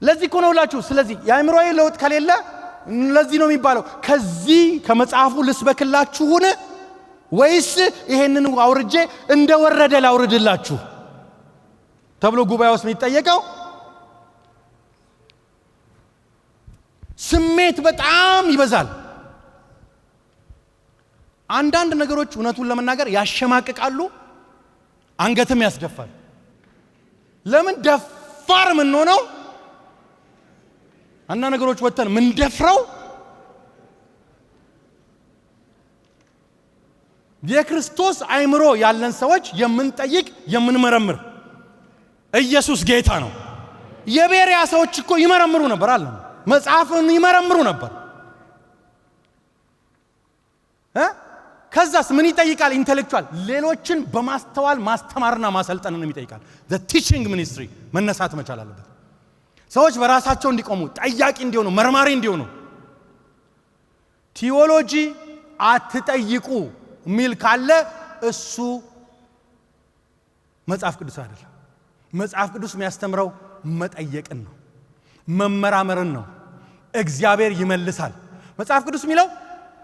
ለዚህ እኮ ነው ሁላችሁ። ስለዚህ የአእምሮዬ ለውጥ ከሌለ ለዚህ ነው የሚባለው ከዚህ ከመጽሐፉ ልስበክላችሁን ወይስ ይሄንን አውርጄ እንደወረደ ላውርድላችሁ ተብሎ ጉባኤ ውስጥ የሚጠየቀው። ስሜት በጣም ይበዛል። አንዳንድ ነገሮች እውነቱን ለመናገር ያሸማቅቃሉ፣ አንገትም ያስደፋል። ለምን ደፋር ምን ሆነው አንዳንድ ነገሮች ወተን ምን ደፍረው የክርስቶስ አእምሮ ያለን ሰዎች የምንጠይቅ የምንመረምር ኢየሱስ ጌታ ነው። የቤሪያ ሰዎች እኮ ይመረምሩ ነበር አለ መጽሐፍን ይመረምሩ ነበር። ከዛስ ምን ይጠይቃል? ኢንተሌክቹዋል ሌሎችን በማስተዋል ማስተማርና ማሰልጠንን ይጠይቃል። the teaching ministry መነሳት መቻል አለበት። ሰዎች በራሳቸው እንዲቆሙ፣ ጠያቂ እንዲሆኑ፣ መርማሪ እንዲሆኑ። ቲዮሎጂ አትጠይቁ ሚል ካለ እሱ መጽሐፍ ቅዱስ አይደለም። መጽሐፍ ቅዱስ የሚያስተምረው መጠየቅን ነው፣ መመራመርን ነው። እግዚአብሔር ይመልሳል። መጽሐፍ ቅዱስ የሚለው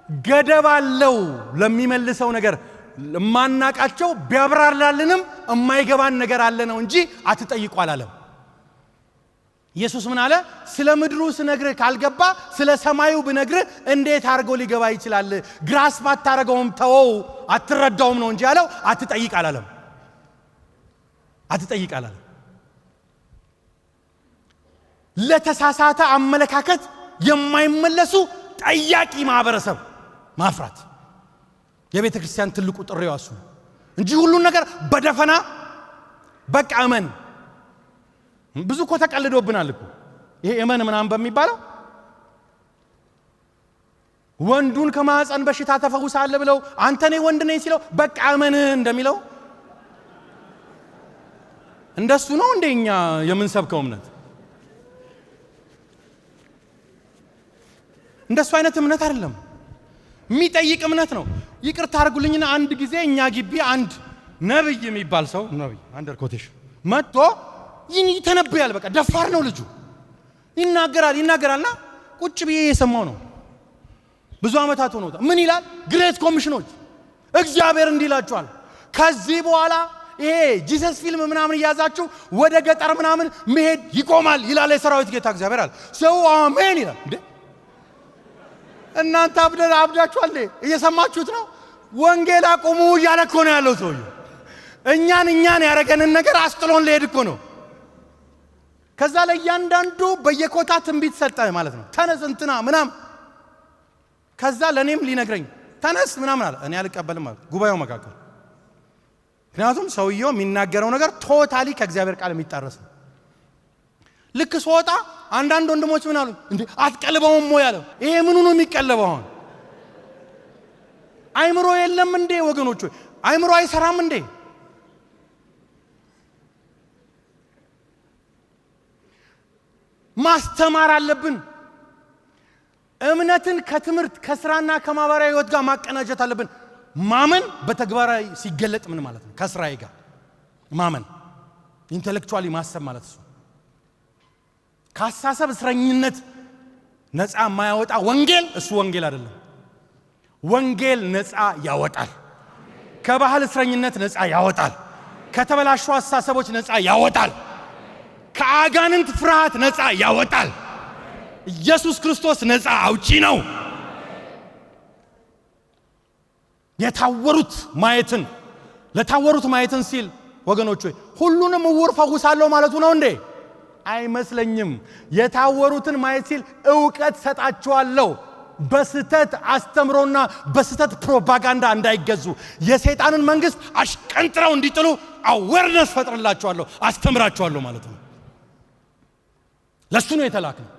ገደብ አለው ለሚመልሰው ነገር። ማናቃቸው ቢያብራራልንም የማይገባን ነገር አለ ነው እንጂ አትጠይቁ አላለም። ኢየሱስ ምን አለ? ስለ ምድሩ ስነግርህ ካልገባ ስለ ሰማዩ ብነግርህ እንዴት አድርጎ ሊገባ ይችላል? ግራስ ባታረገውም ተወው አትረዳውም ነው እንጂ ያለው አትጠይቅ አላለም። አትጠይቅ አላለም። ለተሳሳተ አመለካከት የማይመለሱ ጠያቂ ማህበረሰብ ማፍራት የቤተ ክርስቲያን ትልቁ ጥሪው እሱ እንጂ ሁሉን ነገር በደፈና በቃ እመን። ብዙ እኮ ተቀልዶብናል እኮ ይሄ እመን ምናምን በሚባለው። ወንዱን ከማህፀን በሽታ ተፈውሳለ ብለው አንተ ነህ ወንድ ነኝ ሲለው በቃ እመን እንደሚለው እንደሱ ነው እንደኛ የምንሰብከው እምነት። እንደሱ አይነት እምነት አይደለም፣ የሚጠይቅ እምነት ነው። ይቅርታ አድርጉልኝና አንድ ጊዜ እኛ ግቢ አንድ ነብይ የሚባል ሰው ነብይ አንደር ኮቴሽን መጥቶ ይተነብያል። በቃ ደፋር ነው ልጁ፣ ይናገራልና ቁጭ ብዬ የሰማው ነው። ብዙ አመታት ሆኖታል። ምን ይላል? ግሬት ኮሚሽኖች እግዚአብሔር እንዲላችኋል ከዚህ በኋላ ይሄ ጂሰስ ፊልም ምናምን እያዛችሁ ወደ ገጠር ምናምን መሄድ ይቆማል ይላል የሰራዊት ጌታ እግዚአብሔር አለ። ሰው አሜን ይላል። እንዴ እናንተ አብዳችኋል? እየሰማችሁት ነው? ወንጌል አቁሙ እያለ እኮ ነው ያለው ሰውዬው። እኛን ያረገንን ነገር አስጥሎን ሊሄድ እኮ ነው። ከዛ ላይ ያንዳንዱ በየኮታ ትንቢት ሰጠ ማለት ነው። ተነስ እንትና ምናምን። ከዛ ለኔም ሊነግረኝ ተነስ ምናምን አለ። እኔ አልቀበልም ማለት ጉባኤው መካከል። ምክንያቱም ሰውየው የሚናገረው ነገር ቶታሊ ከእግዚአብሔር ቃል የሚጣረስ ነው። ልክ ስወጣ አንዳንድ ወንድሞች ምን አሉ? እንዴ አትቀልበውም ወይ አለው። ይሄ ምኑ ነው የሚቀለበው? አሁን አይምሮ የለም እንዴ ወገኖች? አይምሮ አይሰራም እንዴ? ማስተማር አለብን። እምነትን ከትምህርት ከስራና ከማህበራዊ ህይወት ጋር ማቀናጀት አለብን። ማመን በተግባራዊ ሲገለጥ ምን ማለት ነው? ከስራዬ ጋር ማመን ኢንተሌክቹዋሊ ማሰብ ማለት ነው። ከአሳሰብ እስረኝነት ነፃ የማያወጣ ወንጌል እሱ ወንጌል አይደለም። ወንጌል ነፃ ያወጣል። ከባህል እስረኝነት ነፃ ያወጣል። ከተበላሹ አሳሰቦች ነፃ ያወጣል። ከአጋንንት ፍርሃት ነፃ ያወጣል። ኢየሱስ ክርስቶስ ነፃ አውጪ ነው። ለታወሩት ማየትን ሲል ወገኖች ሆይ ሁሉንም ዕውር ፈውሳለሁ ማለቱ ነው እንዴ? አይመስለኝም። የታወሩትን ማየት ሲል ዕውቀት ሰጣቸዋለሁ፣ በስተት አስተምሮና በስተት ፕሮፓጋንዳ እንዳይገዙ የሰይጣንን መንግስት አሽቀንጥረው እንዲጥሉ አዌርነስ ፈጥርላቸዋለሁ፣ አስተምራቸዋለሁ ማለት ነው። ለሱ ነው የተላክነው።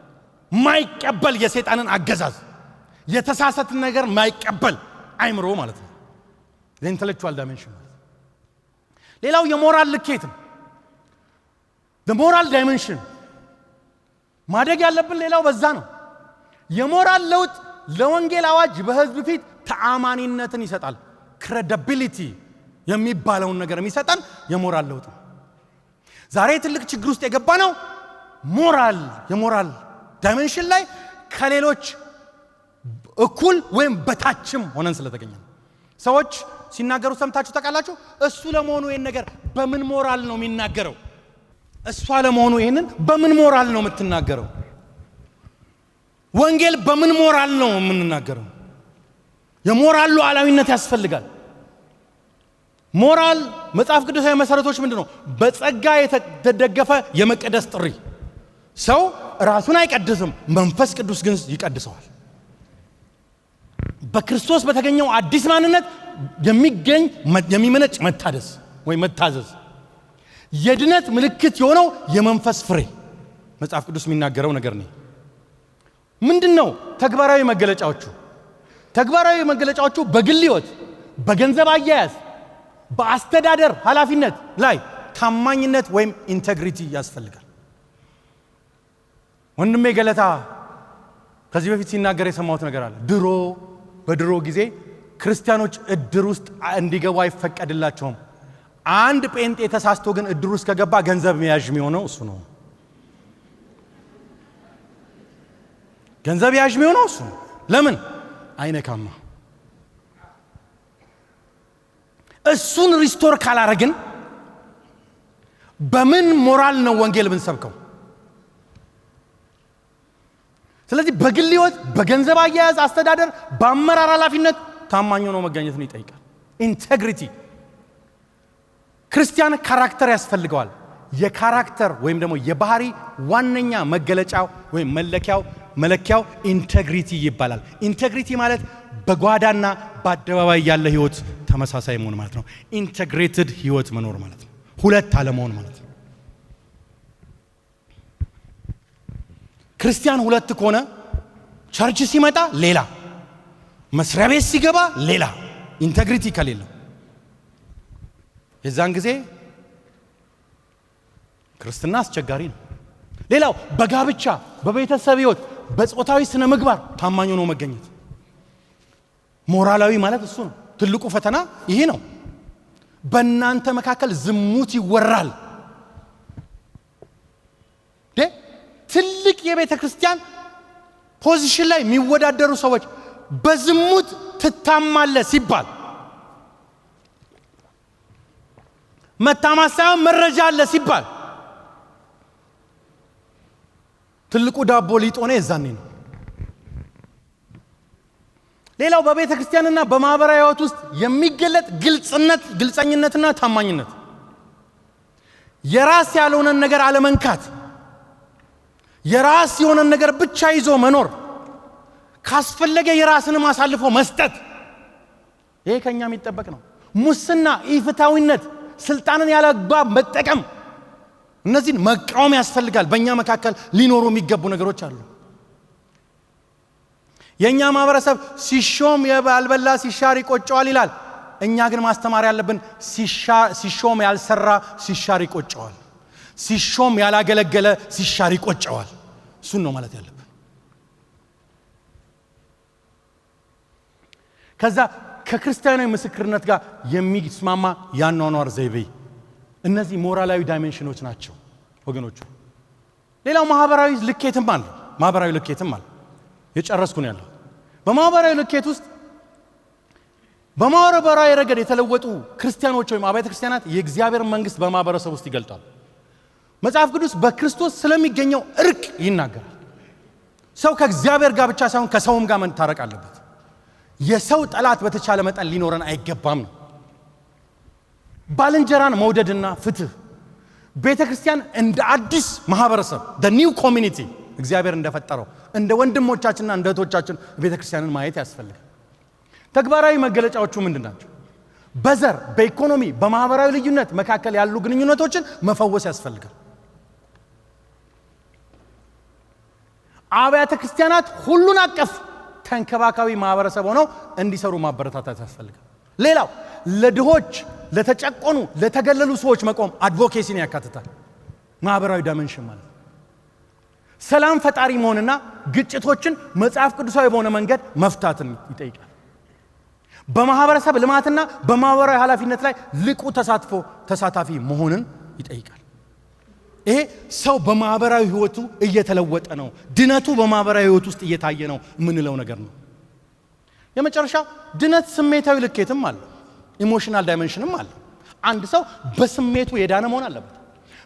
ማይቀበል የሰይጣንን አገዛዝ የተሳሳተ ነገር ማይቀበል አይምሮ ማለት ነው። ኢንተሌክቹዋል ዳይሜንሽን ማለት። ሌላው የሞራል ልኬት ነው። ሞራል ዳይሜንሽን ማደግ ያለብን ሌላው በዛ ነው። የሞራል ለውጥ ለወንጌል አዋጅ በህዝብ ፊት ተአማኒነትን ይሰጣል። ክሬዲቢሊቲ የሚባለውን ነገር የሚሰጠን የሞራል ለውጥ ነው። ዛሬ ትልቅ ችግር ውስጥ የገባ ነው የሞራል ዳይሜንሽን ላይ ከሌሎች እኩል ወይም በታችም ሆነን ስለተገኘ ነው። ሰዎች ሲናገሩ ሰምታችሁ ታውቃላችሁ? እሱ ለመሆኑ ይሄን ነገር በምን ሞራል ነው የሚናገረው? እሷ ለመሆኑ ይሄንን በምን ሞራል ነው የምትናገረው? ወንጌል በምን ሞራል ነው የምንናገረው? የሞራል ሉዓላዊነት ያስፈልጋል። ሞራል መጽሐፍ ቅዱሳዊ መሰረቶች ምንድነው? በጸጋ የተደገፈ የመቀደስ ጥሪ። ሰው ራሱን አይቀድስም፣ መንፈስ ቅዱስ ግን ይቀድሰዋል። በክርስቶስ በተገኘው አዲስ ማንነት የሚመነጭ መታደስ ወይ መታዘዝ የድነት ምልክት የሆነው የመንፈስ ፍሬ መጽሐፍ ቅዱስ የሚናገረው ነገር ነው። ምንድነው ተግባራዊ መገለጫዎቹ? በግል ሕይወት፣ በገንዘብ አያያዝ፣ በአስተዳደር ኃላፊነት ላይ ታማኝነት ወይም ኢንቴግሪቲ ያስፈልጋል። ወንድሜ ገለታ ከዚህ በፊት ሲናገር የሰማሁት ነገር አለ። በድሮ ጊዜ ክርስቲያኖች እድር ውስጥ እንዲገቡ አይፈቀድላቸውም። አንድ ጴንጤ ተሳስቶ ግን እድር ውስጥ ከገባ ገንዘብ መያዥ የሚሆነው እሱ ነው። ገንዘብ ያዥ የሚሆነው እሱ ነው። ለምን አይነካማ? እሱን ሪስቶር ካላረግን በምን ሞራል ነው ወንጌል ብንሰብከው? ስለዚህ በግል ሕይወት፣ በገንዘብ አያያዝ፣ አስተዳደር፣ በአመራር ኃላፊነት ታማኝ ሆኖ መገኘትን ይጠይቃል። ኢንቴግሪቲ። ክርስቲያን ካራክተር ያስፈልገዋል። የካራክተር ወይም ደግሞ የባህሪ ዋነኛ መገለጫው ወይም መለኪያው ኢንቴግሪቲ ይባላል። ኢንቴግሪቲ ማለት በጓዳና በአደባባይ ያለ ሕይወት ተመሳሳይ መሆን ማለት ነው። ኢንቴግሬትድ ሕይወት መኖር ማለት ነው። ሁለት አለመሆን ማለት ነው። ክርስቲያን ሁለት ከሆነ ቸርች ሲመጣ ሌላ፣ መስሪያ ቤት ሲገባ ሌላ፣ ኢንቴግሪቲ ከሌለ የዛን ጊዜ ክርስትና አስቸጋሪ ነው። ሌላው በጋብቻ፣ በቤተሰብ ሕይወት፣ በጾታዊ ስነ ምግባር ታማኝ ሆኖ መገኘት። ሞራላዊ ማለት እሱ ነው። ትልቁ ፈተና ይሄ ነው። በእናንተ መካከል ዝሙት ይወራል። ትልቅ የቤተ ክርስቲያን ፖዚሽን ላይ የሚወዳደሩ ሰዎች በዝሙት ትታማለ ሲባል መታማት ሳይሆን መረጃ አለ ሲባል ትልቁ ዳቦ ሊጦኔ የዛኔ ነው። ሌላው በቤተ ክርስቲያንና በማህበራዊ ሕይወት ውስጥ የሚገለጥ ግልጸኝነትና ታማኝነት፣ የራስ ያልሆነን ነገር አለመንካት፣ የራስ የሆነን ነገር ብቻ ይዞ መኖር፣ ካስፈለገ የራስንም አሳልፎ መስጠት፣ ይሄ ከኛ የሚጠበቅ ነው። ሙስና፣ ኢፍታዊነት፣ ስልጣንን ያለአግባብ መጠቀም፣ እነዚህን መቃወም ያስፈልጋል። በእኛ መካከል ሊኖሩ የሚገቡ ነገሮች አሉ። የኛ ማህበረሰብ ሲሾም ያልበላ ሲሻር ይቆጨዋል ይላል። እኛ ግን ማስተማር ያለብን ሲሾም ያልሰራ ሲሻር ይቆጨዋል፣ ሲሾም ያላገለገለ ሲሻር ይቆጨዋል። እሱን ነው ማለት ያለብን። ከዛ ከክርስቲያናዊ ምስክርነት ጋር የሚስማማ ያኗኗር ዘይቤ፣ እነዚህ ሞራላዊ ዳይሜንሽኖች ናቸው ወገኖቹ። ሌላው ማህበራዊ ልኬትም አለ። የጨረስኩ ነው ያለው። በማህበራዊ ልኬት ውስጥ በማህበራዊ ረገድ የተለወጡ ክርስቲያኖች ወይም አብያተ ክርስቲያናት የእግዚአብሔር መንግስት በማህበረሰብ ውስጥ ይገልጣሉ። መጽሐፍ ቅዱስ በክርስቶስ ስለሚገኘው እርቅ ይናገራል። ሰው ከእግዚአብሔር ጋር ብቻ ሳይሆን ከሰውም ጋር መታረቅ አለበት። የሰው ጠላት በተቻለ መጠን ሊኖረን አይገባም ነው። ባልንጀራን መውደድና ፍትህ፣ ቤተ ክርስቲያን እንደ አዲስ ማህበረሰብ the new community እግዚአብሔር እንደፈጠረው እንደ ወንድሞቻችንና እንደ እህቶቻችን ቤተ ክርስቲያንን ማየት ያስፈልጋል። ተግባራዊ መገለጫዎቹ ምንድን ናቸው? በዘር፣ በኢኮኖሚ፣ በማህበራዊ ልዩነት መካከል ያሉ ግንኙነቶችን መፈወስ ያስፈልጋል። አብያተ ክርስቲያናት ሁሉን አቀፍ ተንከባካቢ ማህበረሰብ ሆነው እንዲሰሩ ማበረታታት ያስፈልጋል። ሌላው ለድሆች፣ ለተጨቆኑ፣ ለተገለሉ ሰዎች መቆም አድቮኬሲን ያካትታል። ማህበራዊ ዳይሜንሽን ማለት ሰላም ፈጣሪ መሆንና ግጭቶችን መጽሐፍ ቅዱሳዊ በሆነ መንገድ መፍታትን ይጠይቃል። በማህበረሰብ ልማትና በማህበራዊ ኃላፊነት ላይ ልቁ ተሳታፊ መሆንን ይጠይቃል። ይሄ ሰው በማህበራዊ ህይወቱ እየተለወጠ ነው፣ ድነቱ በማህበራዊ ህይወት ውስጥ እየታየ ነው የምንለው ነገር ነው። የመጨረሻ ድነት ስሜታዊ ልኬትም አለ፣ ኢሞሽናል ዳይሜንሽንም አለ። አንድ ሰው በስሜቱ የዳነ መሆን አለበት።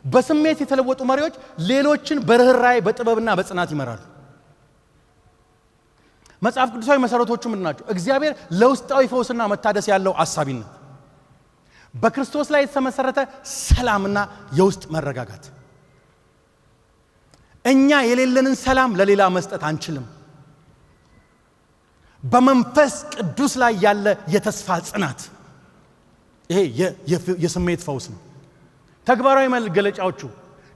በስሜት የተለወጡ መሪዎች ሌሎችን በርህራሄ በጥበብና በጽናት ይመራሉ። መጽሐፍ ቅዱሳዊ መሰረቶቹ ምንድን ናቸው? እግዚአብሔር ለውስጣዊ ፈውስና መታደስ ያለው አሳቢነት፣ በክርስቶስ ላይ የተመሰረተ ሰላምና የውስጥ መረጋጋት። እኛ የሌለንን ሰላም ለሌላ መስጠት አንችልም። በመንፈስ ቅዱስ ላይ ያለ የተስፋ ጽናት፣ ይሄ የስሜት ፈውስ ነው። ተግባራዊ መገለጫዎቹ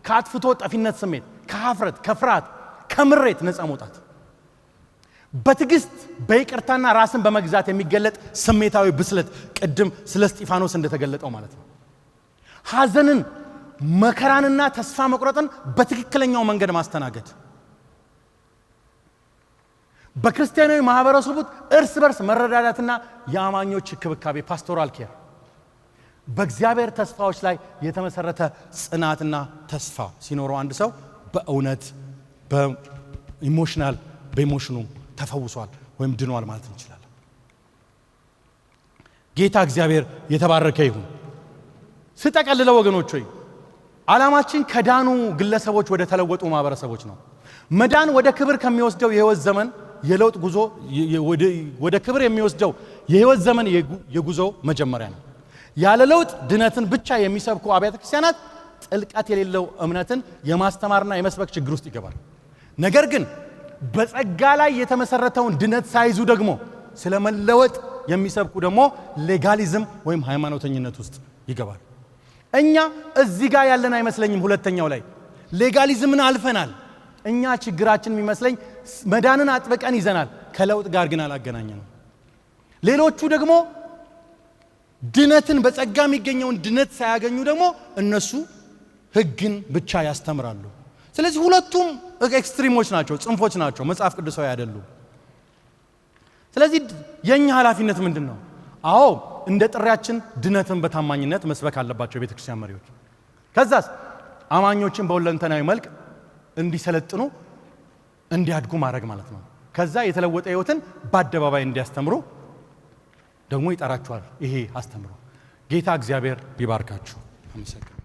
ከአጥፍቶ ጠፊነት ስሜት፣ ከሀፍረት፣ ከፍርሃት፣ ከምሬት ነፃ መውጣት፣ በትዕግስት በይቅርታና ራስን በመግዛት የሚገለጥ ስሜታዊ ብስለት፣ ቅድም ስለ እስጢፋኖስ እንደተገለጠው ማለት ነው። ሐዘንን፣ መከራንና ተስፋ መቁረጥን በትክክለኛው መንገድ ማስተናገድ። በክርስቲያናዊ ማህበረሰቡ እርስ በርስ መረዳዳትና የአማኞች ክብካቤ ፓስቶራል ኬር። በእግዚአብሔር ተስፋዎች ላይ የተመሰረተ ጽናትና ተስፋ ሲኖረው አንድ ሰው በእውነት በኢሞሽኑ ተፈውሷል ወይም ድኗል ማለት እንችላለን። ጌታ እግዚአብሔር የተባረከ ይሁን። ስጠቀልለው ወገኖች ሆይ ዓላማችን ከዳኑ ግለሰቦች ወደ ተለወጡ ማህበረሰቦች ነው። መዳን ወደ ክብር ከሚወስደው የህይወት ዘመን የለውጥ ጉዞ ወደ ክብር የሚወስደው የህይወት ዘመን የጉዞ መጀመሪያ ነው። ያለ ለውጥ ድነትን ብቻ የሚሰብኩ አብያተ ክርስቲያናት ጥልቀት የሌለው እምነትን የማስተማርና የመስበክ ችግር ውስጥ ይገባል። ነገር ግን በጸጋ ላይ የተመሰረተውን ድነት ሳይዙ ደግሞ ስለመለወጥ የሚሰብኩ ደግሞ ሌጋሊዝም ወይም ሃይማኖተኝነት ውስጥ ይገባል። እኛ እዚህ ጋር ያለን አይመስለኝም። ሁለተኛው ላይ ሌጋሊዝምን አልፈናል። እኛ ችግራችን የሚመስለኝ መዳንን አጥብቀን ይዘናል፣ ከለውጥ ጋር ግን አላገናኘነው። ሌሎቹ ደግሞ ድነትን በጸጋ የሚገኘውን ድነት ሳያገኙ ደግሞ እነሱ ህግን ብቻ ያስተምራሉ። ስለዚህ ሁለቱም ኤክስትሪሞች ናቸው፣ ጽንፎች ናቸው፣ መጽሐፍ ቅዱሳዊ አይደሉም። ስለዚህ የኛ ኃላፊነት ምንድነው? አዎ እንደ ጥሪያችን ድነትን በታማኝነት መስበክ አለባቸው የቤተክርስቲያን መሪዎች። ከዛስ አማኞችን በሁለንተናዊ መልክ እንዲሰለጥኑ እንዲያድጉ ማድረግ ማለት ነው። ከዛ የተለወጠ ህይወትን በአደባባይ እንዲያስተምሩ ደግሞ ይጠራቸዋል። ይሄ አስተምሮ ጌታ እግዚአብሔር ይባርካችሁ። አመሰግናለሁ።